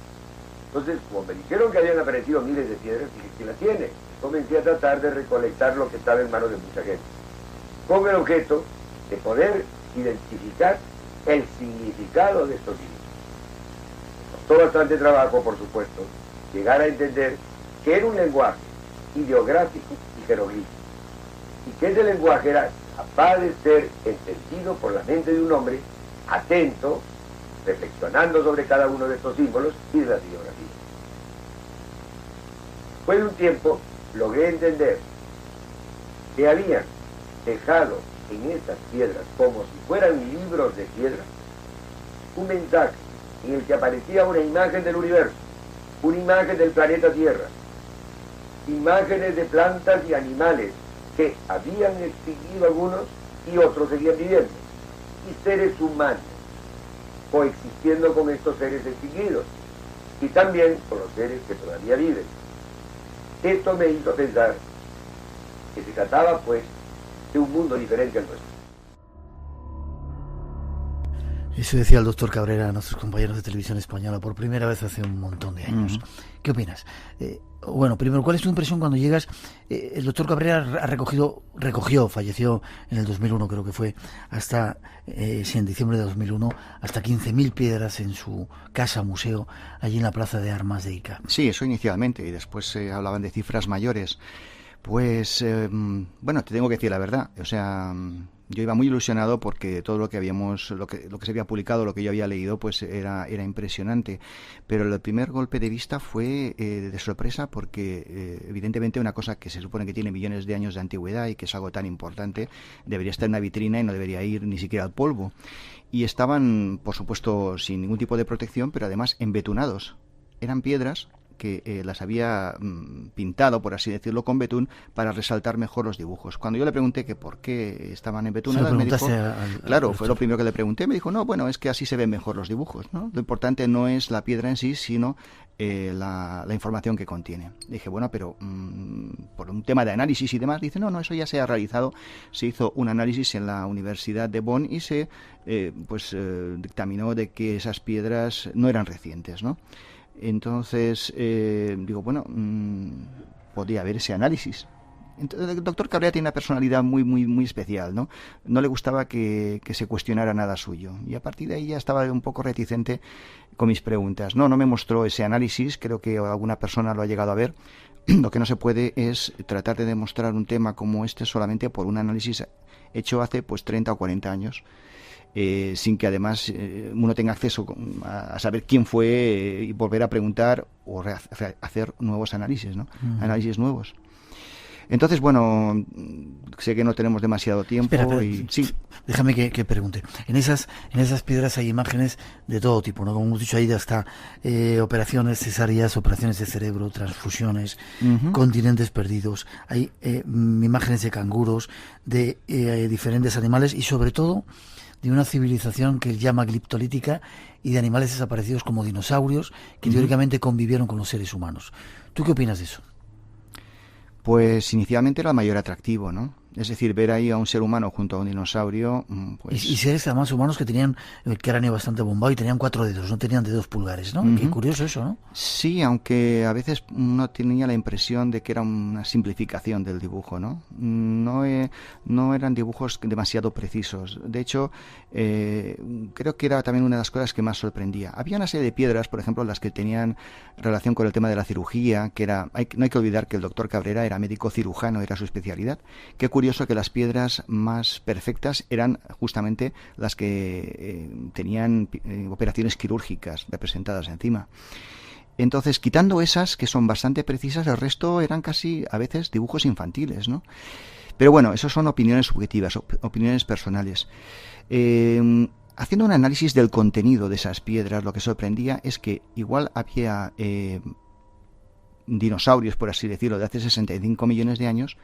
Entonces, como me dijeron que habían aparecido miles de piedras, dije, ¿quién las tiene? Comencé a tratar de recolectar lo que estaba en manos de mucha gente, con el objeto de poder identificar el significado de estos libros. Costó bastante trabajo, por supuesto, llegar a entender que era un lenguaje ideográfico y jeroglífico, y que ese lenguaje era capaz de ser entendido por la mente de un hombre atento, reflexionando sobre cada uno de estos símbolos y de las ideografías. Después de un tiempo, logré entender que habían dejado en estas piedras, como si fueran libros de piedra, un mensaje en el que aparecía una imagen del universo, una imagen del planeta Tierra, imágenes de plantas y animales que habían extinguido algunos y otros seguían viviendo, y seres humanos coexistiendo con estos seres extinguidos, y también con los seres que todavía viven. Esto me hizo pensar que se trataba, pues, de un mundo diferente al nuestro. Eso decía el doctor Cabrera a nuestros compañeros de Televisión Española por primera vez hace un montón de años. ¿Qué opinas? Bueno, primero, ¿cuál es tu impresión cuando llegas? El doctor Cabrera recogió, falleció en el 2001, creo que fue, hasta, en diciembre de 2001, hasta 15.000 piedras en su casa, museo, allí en la Plaza de Armas de Ica. Sí, eso inicialmente, y después hablaban de cifras mayores. Pues, bueno, te tengo que decir la verdad, o sea, Yo iba muy ilusionado porque todo lo que se había publicado, lo que yo había leído, pues era impresionante. Pero el primer golpe de vista fue de sorpresa porque evidentemente una cosa que se supone que tiene millones de años de antigüedad y que es algo tan importante, debería estar en una vitrina y no debería ir ni siquiera al polvo. Y estaban, por supuesto, sin ningún tipo de protección, pero además embetunados. Eran piedras que las había pintado, por así decirlo, con betún para resaltar mejor los dibujos. Cuando yo le pregunté que por qué estaban embetunadas, me dijo, claro, fue lo primero que le pregunté, me dijo, no, bueno, es que así se ven mejor los dibujos, ¿no? Lo importante no es la piedra en sí, sino la información que contiene. Dije, bueno, pero por un tema de análisis y demás, dice, no, eso ya se ha realizado, se hizo un análisis en la Universidad de Bonn y se dictaminó de que esas piedras no eran recientes, ¿no? Entonces, digo, bueno, podría haber ese análisis. Entonces, el doctor Cabrera tiene una personalidad muy especial, ¿no? No le gustaba que se cuestionara nada suyo. Y a partir de ahí ya estaba un poco reticente con mis preguntas. No me mostró ese análisis, creo que alguna persona lo ha llegado a ver. Lo que no se puede es tratar de demostrar un tema como este solamente por un análisis hecho hace pues 30 o 40 años. Sin que además uno tenga acceso a saber quién fue y volver a preguntar o hacer nuevos análisis, ¿no? Análisis nuevos. Entonces, bueno, sé que no tenemos demasiado tiempo. Espera, sí. Déjame que pregunte. En esas piedras hay imágenes de todo tipo, ¿no? Como hemos dicho ahí, hasta operaciones cesáreas, operaciones de cerebro, transfusiones, continentes perdidos. Hay imágenes de canguros, de diferentes animales y sobre todo de una civilización que él llama gliptolítica y de animales desaparecidos como dinosaurios que teóricamente convivieron con los seres humanos. ¿Tú qué opinas de eso? Pues inicialmente era el mayor atractivo, ¿no? Es decir, ver ahí a un ser humano junto a un dinosaurio, pues... Y seres además humanos que tenían el cráneo bastante bombado y tenían 4 dedos, no tenían dedos pulgares, ¿no? Qué curioso eso, ¿no? Sí, aunque a veces uno tenía la impresión de que era una simplificación del dibujo, ¿no? No eran dibujos demasiado precisos. De hecho, creo que era también una de las cosas que más sorprendía. Había una serie de piedras, por ejemplo, las que tenían relación con el tema de la cirugía, que no hay que olvidar que el doctor Cabrera era médico cirujano, era su especialidad. Qué curioso que las piedras más perfectas eran justamente las que tenían operaciones quirúrgicas representadas encima. Entonces, quitando esas que son bastante precisas, el resto eran casi a veces dibujos infantiles, ¿no? Pero bueno, eso son opiniones subjetivas, opiniones personales. Haciendo un análisis del contenido de esas piedras, lo que sorprendía es que igual había dinosaurios, por así decirlo, de hace 65 millones de años,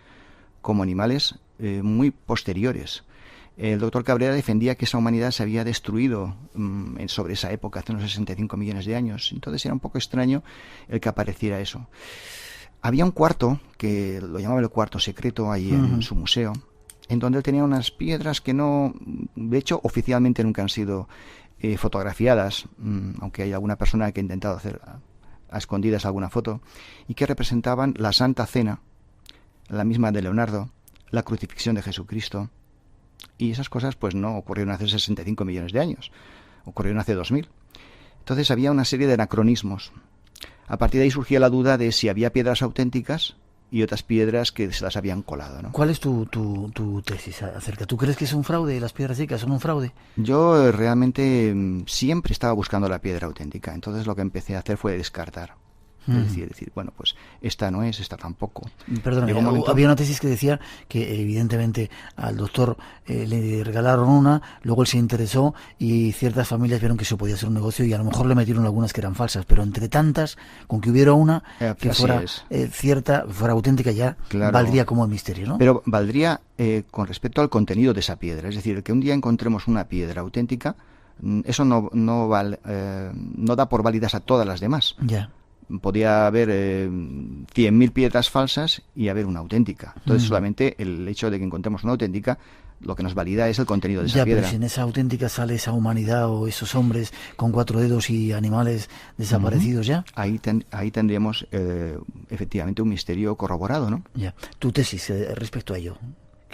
como animales muy posteriores. El doctor Cabrera defendía que esa humanidad se había destruido sobre esa época, hace unos 65 millones de años. Entonces era un poco extraño el que apareciera eso. Había un cuarto, que lo llamaba el cuarto secreto, ahí en su museo, en donde él tenía unas piedras que no, de hecho, oficialmente nunca han sido fotografiadas, aunque hay alguna persona que ha intentado hacer a escondidas alguna foto, y que representaban la Santa Cena, la misma de Leonardo, la crucifixión de Jesucristo, y esas cosas pues no ocurrieron hace 65 millones de años, ocurrieron hace 2000. Entonces había una serie de anacronismos. A partir de ahí surgía la duda de si había piedras auténticas y otras piedras que se las habían colado, ¿no? ¿Cuál es tu tesis acerca? ¿Tú crees que es un fraude? ¿Las piedras chicas son un fraude? Yo realmente siempre estaba buscando la piedra auténtica, entonces lo que empecé a hacer fue descartar. Es decir, bueno, pues esta no es, esta tampoco. Perdón, había una tesis que decía que evidentemente al doctor le regalaron una, luego él se interesó y ciertas familias vieron que eso podía ser un negocio y a lo mejor le metieron algunas que eran falsas, pero entre tantas, con que hubiera una que fuera cierta, fuera auténtica, ya claro, valdría como el misterio, ¿no? Pero valdría con respecto al contenido de esa piedra, es decir, que un día encontremos una piedra auténtica, eso no da por válidas a todas las demás. Ya. Podía haber 100.000 piedras falsas y haber una auténtica. Entonces solamente el hecho de que encontremos una auténtica, lo que nos valida es el contenido de esa piedra. Pero si en esa auténtica sale esa humanidad o esos hombres con 4 dedos y animales desaparecidos ya. Ahí tendríamos efectivamente un misterio corroborado, ¿no? Ya. Tu tesis respecto a ello.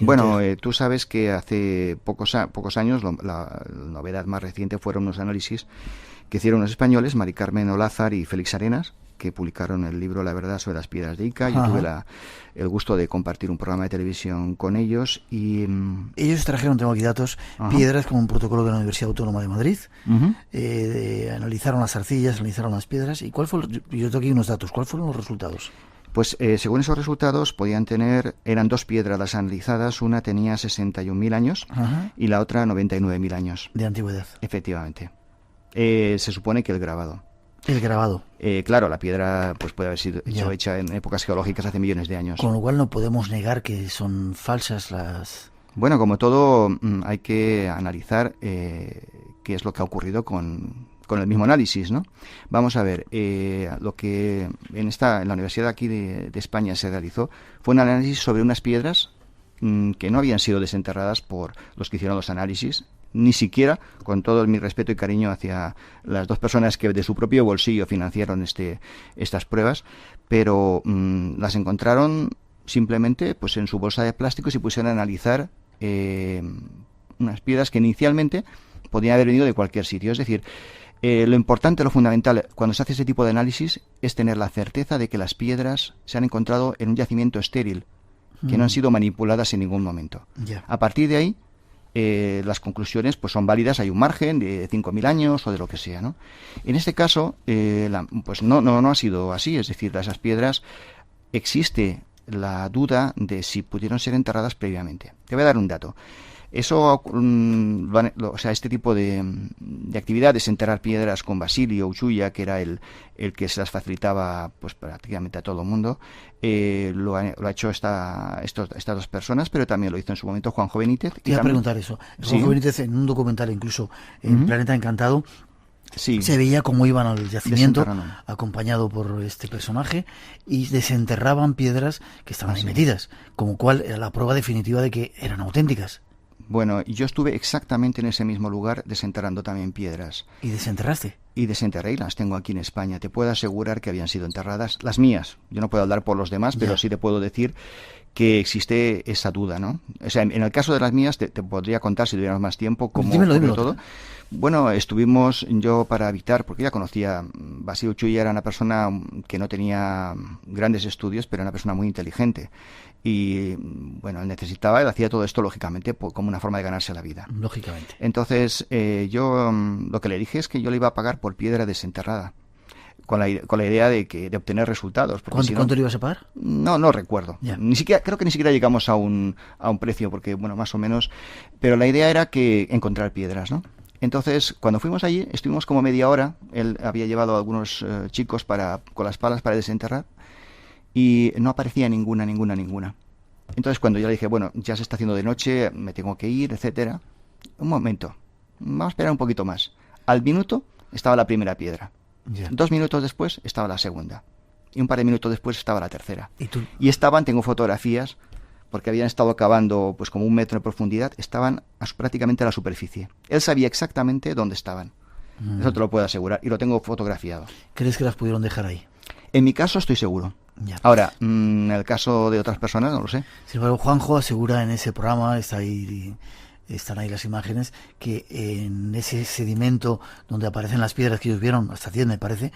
Bueno, tú sabes que hace pocos años la novedad más reciente fueron unos análisis que hicieron los españoles, Mari Carmen Olázar y Félix Arenas, que publicaron el libro La verdad sobre las piedras de Ica. Yo tuve el gusto de compartir un programa de televisión con ellos y... Ellos trajeron, tengo aquí datos, piedras como un protocolo de la Universidad Autónoma de Madrid. Analizaron las arcillas, analizaron las piedras. ¿Y cuál fue? Yo tengo aquí unos datos. ¿Cuáles fueron los resultados? Pues según esos resultados eran 2 piedras las analizadas, una tenía 61.000 años y la otra 99.000 años. De antigüedad. Efectivamente. Se supone que el grabado. El grabado. Claro, la piedra pues puede haber sido hecha en épocas geológicas hace millones de años. Con lo cual no podemos negar que son falsas las... Bueno, como todo, hay que analizar qué es lo que ha ocurrido con el mismo análisis, ¿no? Vamos a ver, lo que en la Universidad aquí de España se realizó fue un análisis sobre unas piedras que no habían sido desenterradas por los que hicieron los análisis, ni siquiera, con todo mi respeto y cariño hacia las 2 personas que de su propio bolsillo financiaron estas pruebas, pero las encontraron simplemente pues en su bolsa de plástico y se pusieron a analizar unas piedras que inicialmente podían haber venido de cualquier sitio. Es decir, lo importante, lo fundamental cuando se hace ese tipo de análisis es tener la certeza de que las piedras se han encontrado en un yacimiento estéril, que no han sido manipuladas en ningún momento. A partir de ahí, las conclusiones pues son válidas, hay un margen de 5.000 años o de lo que sea, ¿no? En este caso, pues no ha sido así, es decir, esas piedras existe la duda de si pudieron ser enterradas previamente. Te voy a dar un dato. Eso, este tipo de actividad, desenterrar piedras con Basilio Uchuya, que era el que se las facilitaba pues prácticamente a todo el mundo, lo ha hecho estas 2 personas, pero también lo hizo en su momento Juanjo Benítez. Te iba a preguntar eso. Juanjo Benítez, en un documental incluso en Planeta Encantado, se veía cómo iban al yacimiento acompañado por este personaje y desenterraban piedras que estaban ahí metidas, como cual era la prueba definitiva de que eran auténticas. Bueno, yo estuve exactamente en ese mismo lugar desenterrando también piedras. ¿Y desenterraste? Y desenterré y las tengo aquí en España. Te puedo asegurar que habían sido enterradas, las mías. Yo no puedo hablar por los demás, pero sí te puedo decir que existe esa duda, ¿no? O sea, en el caso de las mías te podría contar, si tuviéramos más tiempo, cómo dímelo. todo. Bueno, estuvimos yo para evitar, porque ya conocía, Basilio Uchuya era una persona que no tenía grandes estudios, pero era una persona muy inteligente. Y bueno, él hacía todo esto lógicamente como una forma de ganarse la vida. Lógicamente. Entonces yo lo que le dije es que yo le iba a pagar por piedra desenterrada, con la idea de obtener resultados. ¿Cuánto le ibas a pagar? No recuerdo. Creo que ni siquiera llegamos a un precio, porque bueno, más o menos, pero la idea era que encontrar piedras, ¿no? Entonces, cuando fuimos allí, estuvimos como media hora. Él había llevado a algunos chicos con las palas para desenterrar y no aparecía ninguna. Entonces, cuando yo le dije, bueno, ya se está haciendo de noche, me tengo que ir, etcétera. Un momento, vamos a esperar un poquito más. Al minuto estaba la primera piedra. 2 minutos después estaba la segunda. Y un par de minutos después estaba la tercera. Y tengo fotografías, porque habían estado cavando pues como 1 metro de profundidad, estaban prácticamente a la superficie. Él sabía exactamente dónde estaban. Eso te lo puedo asegurar, y lo tengo fotografiado. ¿Crees que las pudieron dejar ahí? En mi caso estoy seguro. Ahora, en el caso de otras personas no lo sé. Sin embargo, Juanjo asegura en ese programa, están ahí las imágenes, que en ese sedimento donde aparecen las piedras que ellos vieron, hasta 10 me parece,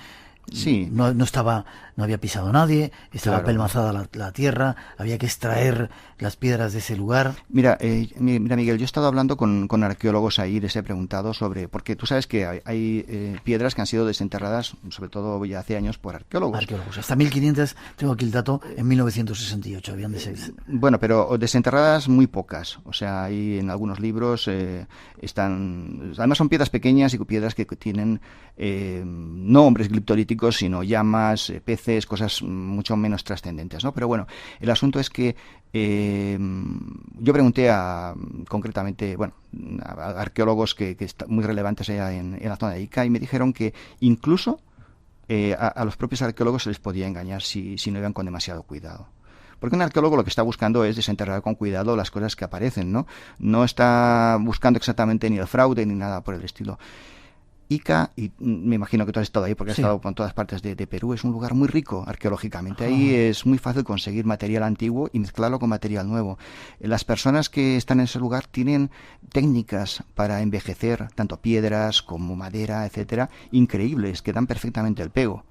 no había pisado nadie, estaba pelmazada la tierra, había que extraer las piedras de ese lugar. Mira, Miguel, yo he estado hablando con arqueólogos ahí, les he preguntado porque tú sabes que hay piedras que han sido desenterradas, sobre todo ya hace años, por arqueólogos. Hasta 1500, tengo aquí el dato, en 1968 habían Bueno, pero desenterradas muy pocas, o sea, hay en algunos libros además son piedras pequeñas y piedras que tienen no hombres gliptolíticos, sino llamas, peces, cosas mucho menos trascendentes, ¿no? Pero bueno, el asunto es que yo pregunté concretamente a arqueólogos que están muy relevantes allá en la zona de Ica, y me dijeron que incluso a los propios arqueólogos se les podía engañar si no iban con demasiado cuidado. Porque un arqueólogo lo que está buscando es desenterrar con cuidado las cosas que aparecen, ¿no? No está buscando exactamente ni el fraude ni nada por el estilo. Ica, y me imagino que tú has estado ahí porque has estado por todas partes de Perú, es un lugar muy rico arqueológicamente. Ahí es muy fácil conseguir material antiguo y mezclarlo con material nuevo. Las personas que están en ese lugar tienen técnicas para envejecer tanto piedras como madera, etcétera, increíbles, que dan perfectamente el pego.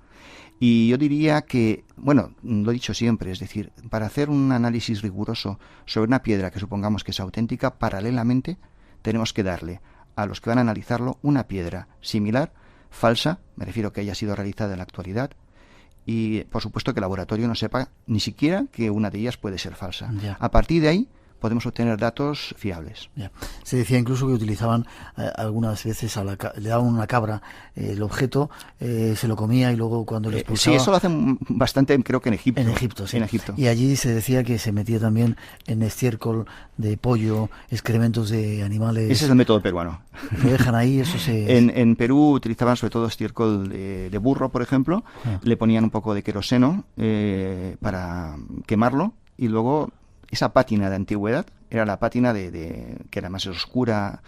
Y yo diría que, bueno, lo he dicho siempre, es decir, para hacer un análisis riguroso sobre una piedra que supongamos que es auténtica, paralelamente tenemos que darle a los que van a analizarlo una piedra similar, falsa, me refiero que haya sido realizada en la actualidad, y por supuesto que el laboratorio no sepa ni siquiera que una de ellas puede ser falsa. Ya. A partir de ahí podemos obtener datos fiables. Ya. Se decía incluso que utilizaban algunas veces, le daban una cabra el objeto, se lo comía y luego cuando lo expulsaba... Sí, eso lo hacen bastante, creo que en Egipto. En Egipto, sí. En Egipto. Y allí se decía que se metía también en estiércol de pollo, excrementos de animales... Ese es el método peruano. Lo dejan ahí, eso se... En Perú utilizaban sobre todo estiércol de burro, por ejemplo. Le ponían un poco de queroseno para quemarlo y luego... Esa pátina de antigüedad era la pátina que era más oscura.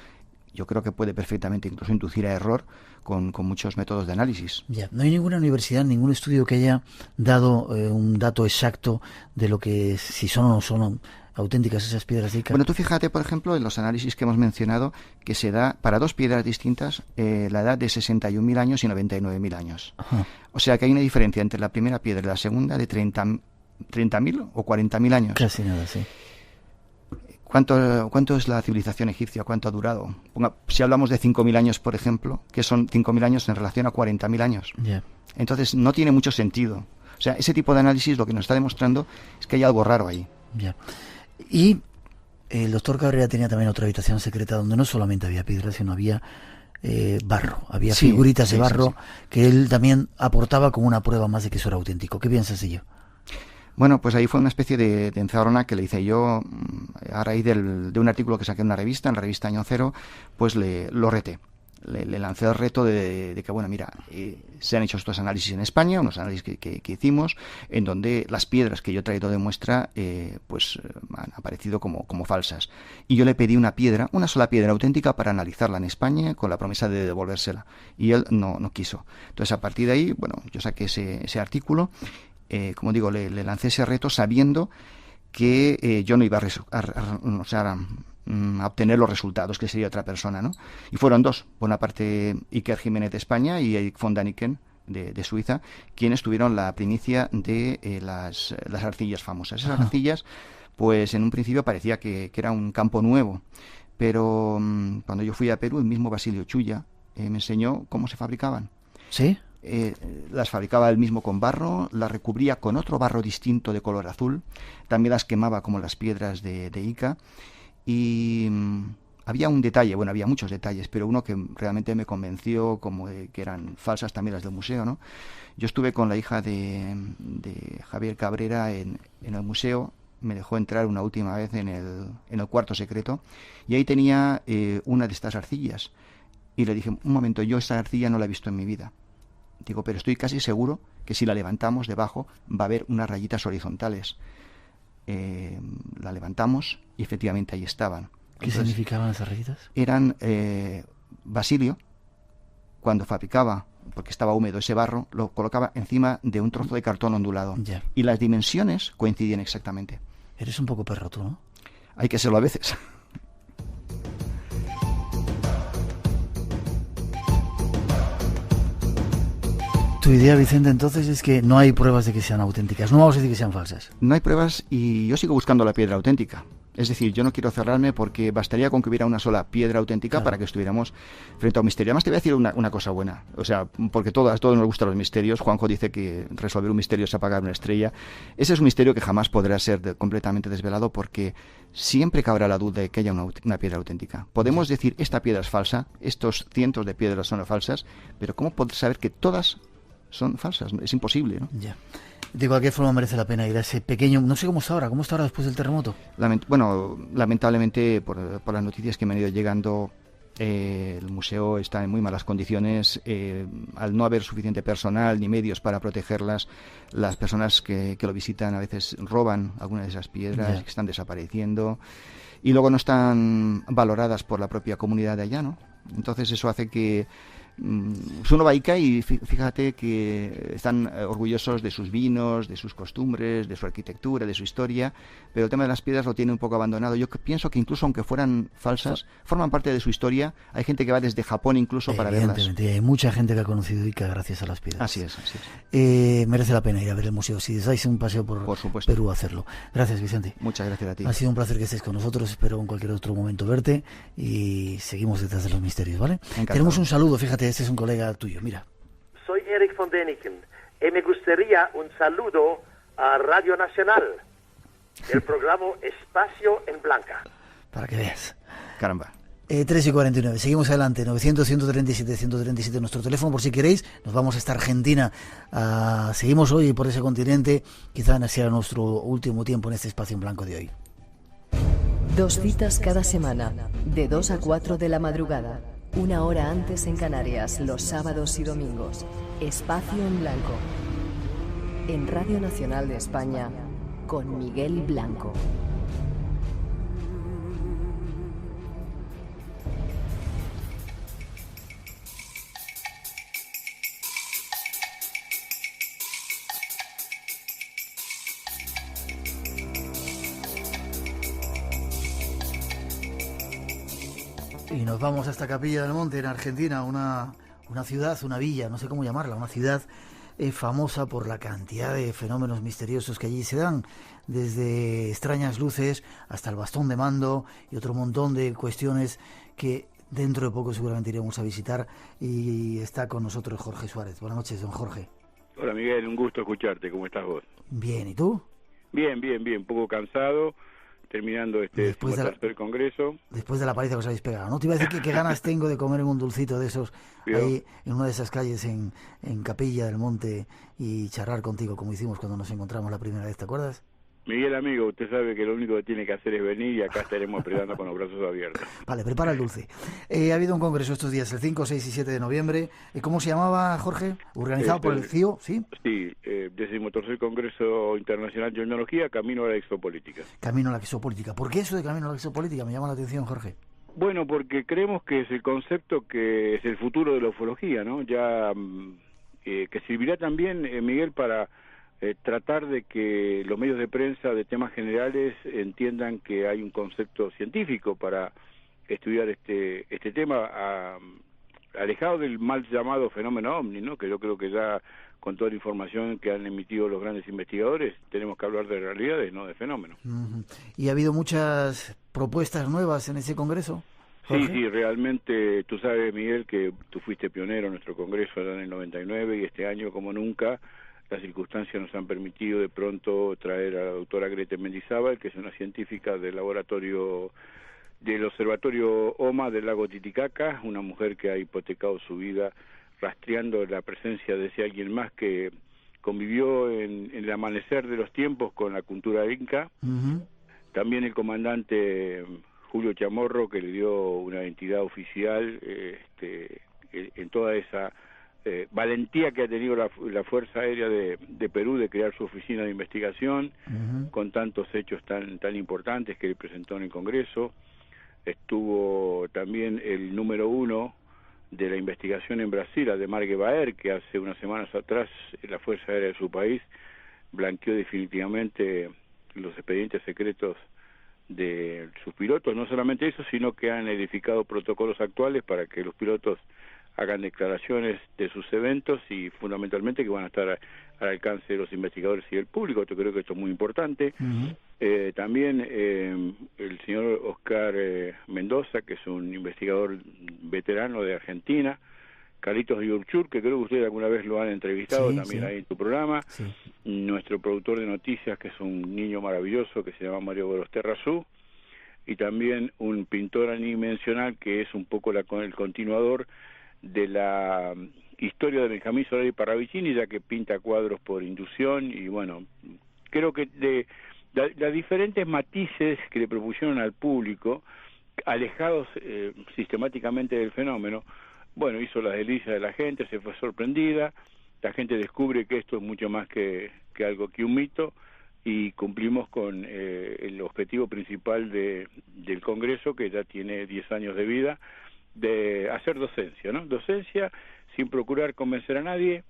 Yo creo que puede perfectamente incluso inducir a error con muchos métodos de análisis. Ya. No hay ninguna universidad, ningún estudio que haya dado un dato exacto de lo que si son o no son auténticas esas piedras de Ica. Bueno, tú fíjate, por ejemplo, en los análisis que hemos mencionado, que se da para dos piedras distintas la edad de 61.000 años y 99.000 años. Ajá. O sea que hay una diferencia entre la primera piedra y la segunda de 30.000 o 40.000 años. Casi nada, sí. ¿Cuánto es la civilización egipcia? ¿Cuánto ha durado? Si hablamos de 5.000 años, por ejemplo, ¿qué son 5.000 años en relación a 40.000 años? Yeah. Entonces no tiene mucho sentido. O sea, ese tipo de análisis lo que nos está demostrando es que hay algo raro ahí. Yeah. Y el doctor Cabrera tenía también otra habitación secreta donde no solamente había piedras, sino había barro, había figuritas de barro que él también aportaba como una prueba más de que eso era auténtico. ¿Qué piensas de ello? Bueno, pues ahí fue una especie de encerrona que le hice yo a raíz de un artículo que saqué en una revista, en la revista Año Cero, pues lo reté. Le lancé el reto de que, bueno, mira, se han hecho estos análisis en España, unos análisis que hicimos, en donde las piedras que yo he traído de muestra, pues han aparecido como falsas. Y yo le pedí una sola piedra auténtica para analizarla en España con la promesa de devolvérsela. Y él no quiso. Entonces, a partir de ahí, bueno, yo saqué ese artículo. Como digo, le lancé ese reto sabiendo que yo no iba a obtener los resultados, que sería otra persona, ¿no? Y fueron dos, por una parte Iker Jiménez de España y Erik von Daniken de Suiza, quienes tuvieron la primicia de las arcillas famosas. Esas arcillas, pues en un principio parecía que era un campo nuevo, pero cuando yo fui a Perú, el mismo Basilio Chuya me enseñó cómo se fabricaban. ¿Sí? Las fabricaba él mismo con barro, las recubría con otro barro distinto de color azul, también las quemaba como las piedras de Ica, y había un detalle, bueno, había muchos detalles, pero uno que realmente me convenció, como que eran falsas también las del museo, ¿no? Yo estuve con la hija de Javier Cabrera en el museo, me dejó entrar una última vez en el cuarto secreto, y ahí tenía una de estas arcillas, y le dije, un momento, yo esta arcilla no la he visto en mi vida. Digo, pero estoy casi seguro que si la levantamos debajo va a haber unas rayitas horizontales. La levantamos y efectivamente ahí estaban. ¿Qué significaban esas rayitas? Eran Basilio, cuando fabricaba, porque estaba húmedo ese barro, lo colocaba encima de un trozo de cartón ondulado. Ya. Y las dimensiones coincidían exactamente. Eres un poco perro tú, ¿no? Hay que serlo a veces. Tu idea, Vicente, entonces es que no hay pruebas de que sean auténticas. No vamos a decir que sean falsas. No hay pruebas y yo sigo buscando la piedra auténtica. Es decir, yo no quiero cerrarme porque bastaría con que hubiera una sola piedra auténtica para que estuviéramos frente a un misterio. Además, te voy a decir una cosa buena. O sea, porque a todos nos gustan los misterios. Juanjo dice que resolver un misterio es apagar una estrella. Ese es un misterio que jamás podrá ser completamente desvelado porque siempre cabrá la duda de que haya una piedra auténtica. Podemos decir, esta piedra es falsa, estos cientos de piedras son falsas, pero ¿cómo poder saber que todas son falsas? Es imposible, ¿no? Ya. De cualquier forma merece la pena ir a ese pequeño... No sé cómo está ahora después del terremoto. Lamentablemente, por las noticias que me han ido llegando, el museo está en muy malas condiciones. Al no haber suficiente personal ni medios para protegerlas, las personas que lo visitan a veces roban algunas de esas piedras que están desapareciendo. Y luego no están valoradas por la propia comunidad de allá, ¿no? Entonces eso hace que uno va a Ica y fíjate que están orgullosos de sus vinos, de sus costumbres, de su arquitectura, de su historia, pero el tema de las piedras lo tiene un poco abandonado. Yo pienso que incluso aunque fueran falsas, forman parte de su historia. Hay gente que va desde Japón incluso para verlas. Evidentemente, hay mucha gente que ha conocido Ica gracias a las piedras. Así es. Merece la pena ir a ver el museo. Si deseáis un paseo por supuesto. Perú, hacerlo. Gracias, Vicente. Muchas gracias a ti. Ha sido un placer que estés con nosotros. Espero en cualquier otro momento verte y seguimos detrás de los misterios, ¿vale? Encantado. Tenemos un saludo, fíjate, este es un colega tuyo, mira. Soy Eric von Däniken y me gustaría un saludo a Radio Nacional, el programa Espacio en Blanca. Para que veas. Caramba. 3:49, seguimos adelante, 900-137-137 nuestro teléfono por si queréis. Nos vamos hasta Argentina, seguimos hoy por ese continente, quizá sea nuestro último tiempo en este espacio en blanco de hoy. 2 citas cada semana, de 2 a 4 de la madrugada, 1 hora antes en Canarias, los sábados y domingos. Espacio en Blanco, en Radio Nacional de España, con Miguel Blanco. Y nos vamos hasta Capilla del Monte, en Argentina, una ciudad, una villa, no sé cómo llamarla, una ciudad famosa por la cantidad de fenómenos misteriosos que allí se dan, desde extrañas luces hasta el bastón de mando y otro montón de cuestiones que dentro de poco seguramente iremos a visitar. Y está con nosotros Jorge Suárez. Buenas noches, don Jorge. Hola Miguel, un gusto escucharte, ¿cómo estás vos? Bien, ¿y tú? Bien, un poco cansado, terminando este tercer congreso. Después de la paliza que os habéis pegado, ¿no? Te iba a decir que qué ganas tengo de comer un dulcito de esos ahí en una de esas calles en Capilla del Monte y charlar contigo como hicimos cuando nos encontramos la primera vez, ¿te acuerdas? Miguel, amigo, usted sabe que lo único que tiene que hacer es venir y acá estaremos esperando con los brazos abiertos. Vale, prepara el dulce. Ha habido un congreso estos días, el 5, 6 y 7 de noviembre. ¿Cómo se llamaba, Jorge? ¿Organizado por el CIO? Sí, 13º Congreso Internacional de Tecnología, Camino a la Exopolítica. Camino a la Exopolítica. ¿Por qué eso de Camino a la Exopolítica? Me llama la atención, Jorge. Bueno, porque creemos que es el concepto que es el futuro de la ufología, ¿no? Ya que servirá también, Miguel, para tratar de que los medios de prensa de temas generales entiendan que hay un concepto científico para estudiar este tema, alejado del mal llamado fenómeno ovni, ¿no? Que yo creo que ya con toda la información que han emitido los grandes investigadores tenemos que hablar de realidades, no de fenómenos. ¿Y ha habido muchas propuestas nuevas en ese congreso, Jorge? Sí, realmente tú sabes, Miguel, que tú fuiste pionero en nuestro congreso allá en el 99 y este año como nunca las circunstancias nos han permitido de pronto traer a la doctora Grete Mendizábal, que es una científica del Observatorio OMA del lago Titicaca, una mujer que ha hipotecado su vida rastreando la presencia de ese alguien más que convivió en el amanecer de los tiempos con la cultura inca. También el comandante Julio Chamorro, que le dio una identidad oficial en toda esa valentía que ha tenido la Fuerza Aérea de Perú de crear su oficina de investigación con tantos hechos tan importantes que le presentó en el Congreso. Estuvo también el número 1 de la investigación en Brasil, Ademar Guevaer, que hace unas semanas atrás la Fuerza Aérea de su país blanqueó definitivamente los expedientes secretos de sus pilotos. No solamente eso, sino que han edificado protocolos actuales para que los pilotos hagan declaraciones de sus eventos y fundamentalmente que van a estar al alcance de los investigadores y del público. Yo creo que esto es muy importante. También el señor Oscar Mendoza, que es un investigador veterano de Argentina, Carlitos Diurchur, que creo que ustedes alguna vez lo han entrevistado también ahí en tu programa, nuestro productor de noticias, que es un niño maravilloso que se llama Mario Gorosterrazú, y también un pintor animacional que es un poco el continuador de la historia de Benjamín Solari Parravicini, ya que pinta cuadros por inducción. Y bueno, creo que de las diferentes matices que le propusieron al público, alejados sistemáticamente del fenómeno, bueno, hizo la delicia de la gente, se fue sorprendida, la gente descubre que esto es mucho más que algo que un mito, y cumplimos con el objetivo principal del Congreso, que ya tiene 10 años de vida, de hacer docencia, ¿no? Docencia sin procurar convencer a nadie,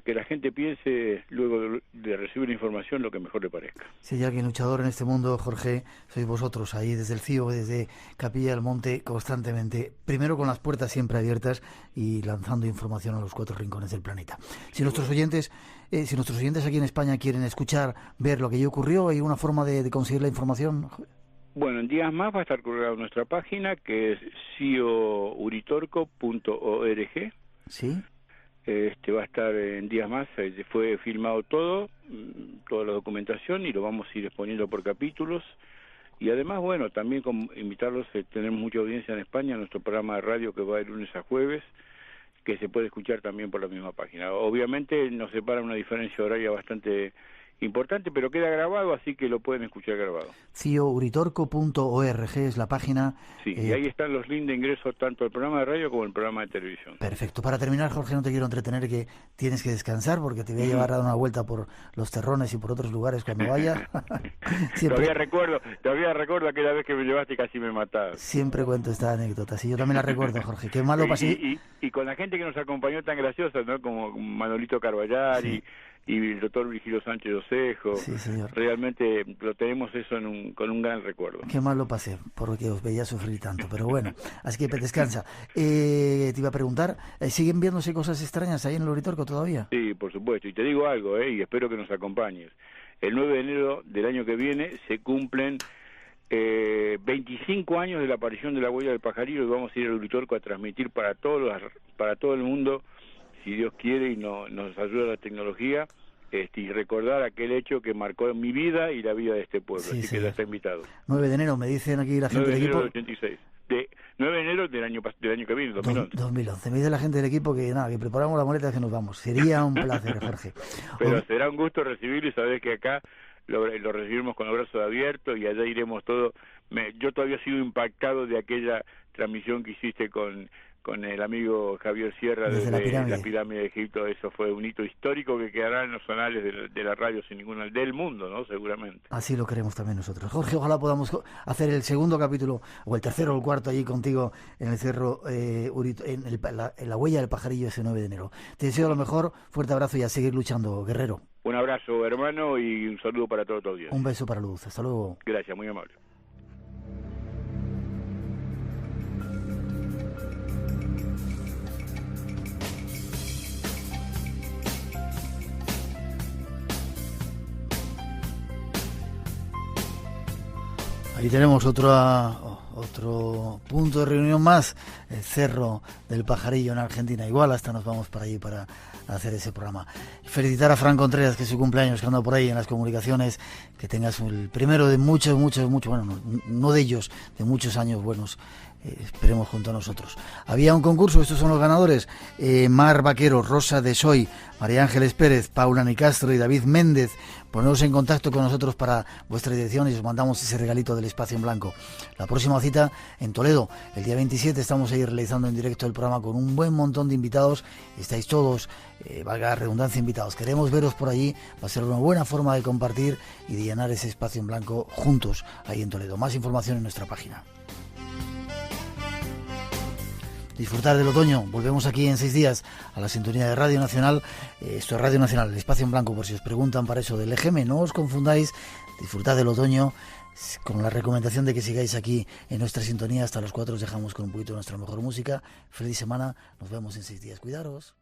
que la gente piense luego de recibir información lo que mejor le parezca. Si hay alguien luchador en este mundo, Jorge, sois vosotros, ahí desde el CIO, desde Capilla del Monte, constantemente, primero con las puertas siempre abiertas y lanzando información a los 4 rincones del planeta. Si nuestros oyentes aquí en España quieren escuchar, ver lo que ya ocurrió, ¿hay una forma de conseguir la información? Bueno, en días más va a estar colgada nuestra página, que es ciouritorco.org. Sí. Va a estar en días más, fue filmado todo, toda la documentación, y lo vamos a ir exponiendo por capítulos. Y además, bueno, también invitarlos, tenemos mucha audiencia en España, nuestro programa de radio que va de lunes a jueves, que se puede escuchar también por la misma página. Obviamente nos separa una diferencia horaria bastante importante, pero queda grabado, así que lo pueden escuchar grabado. ciouritorco.org es la página. Sí, y ahí están los links de ingreso tanto al programa de radio como al programa de televisión. Perfecto. Para terminar, Jorge, no te quiero entretener, que tienes que descansar porque te voy a llevar a dar una vuelta por los Terrones y por otros lugares cuando vaya. Todavía recuerdo aquella vez que me llevaste y casi me mataste. Siempre cuento esta anécdota, sí, yo también la recuerdo, Jorge. Qué malo pasé. Y con la gente que nos acompañó tan graciosa, ¿no? Como Manolito Carballari, y el doctor Virgilio Sánchez Osejo. Sí, señor. Realmente lo tenemos eso con un gran recuerdo. Qué mal lo pasé, porque os veía sufrir tanto, pero bueno, así que descansa. Te iba a preguntar, ¿siguen viéndose cosas extrañas ahí en el Uritorco todavía? Sí, por supuesto, y te digo algo, y espero que nos acompañes. El 9 de enero del año que viene se cumplen 25 años de la aparición de la huella del pajarillo, y vamos a ir al Uritorco a transmitir para todo el mundo, si Dios quiere y nos ayuda la tecnología, y recordar aquel hecho que marcó mi vida y la vida de este pueblo. Sí, así que ya está invitado. 9 de enero, me dicen aquí la gente del equipo. 9 de enero del 86. 9 de enero del año que viene, 2011. 2011. Me dice la gente del equipo que que preparamos la maleta, que nos vamos. Sería un placer, Jorge. Pero será un gusto recibirlo y saber que acá lo recibimos con los brazos abiertos y allá iremos todos. Yo todavía sigo impactado de aquella transmisión que hiciste con el amigo Javier Sierra desde la pirámide de Egipto. Eso fue un hito histórico que quedará en los anales de la radio sin ninguna del mundo, ¿no? Seguramente. Así lo queremos también nosotros. Jorge, ojalá podamos hacer el segundo capítulo, o el tercero o el cuarto, allí contigo en el cerro, en la huella del pajarillo ese 9 de enero. Te deseo lo mejor, fuerte abrazo y a seguir luchando, guerrero. Un abrazo, hermano, y un saludo para todo tu audiencia. Un beso para Luz, hasta luego. Gracias, muy amable. Ahí tenemos otro punto de reunión más, el Cerro del Pajarillo en Argentina. Igual hasta nos vamos para allí para hacer ese programa. Felicitar a Fran Contreras, que es su cumpleaños, que anda por ahí en las comunicaciones. Que tengas el primero de muchos, bueno, no de ellos, de muchos años buenos. Esperemos junto a nosotros. Había un concurso, estos son los ganadores: Mar Vaquero, Rosa de Soy, María Ángeles Pérez, Paula Nicastro y David Méndez. Poneros en contacto con nosotros para vuestra dirección y os mandamos ese regalito del Espacio en Blanco. La próxima cita en Toledo, el día 27, estamos ahí realizando en directo el programa con un buen montón de invitados. Estáis todos, valga la redundancia, invitados. Queremos veros por allí, va a ser una buena forma de compartir y de llenar ese Espacio en Blanco juntos ahí en Toledo. Más información en nuestra página. Disfrutar del otoño. Volvemos aquí en 6 días a la sintonía de Radio Nacional. Esto es Radio Nacional, el Espacio en Blanco, por si os preguntan para eso del EGM. No os confundáis. Disfrutad del otoño con la recomendación de que sigáis aquí en nuestra sintonía. Hasta las 4 os dejamos con un poquito de nuestra mejor música. Feliz semana. Nos vemos en 6 días. Cuidaros.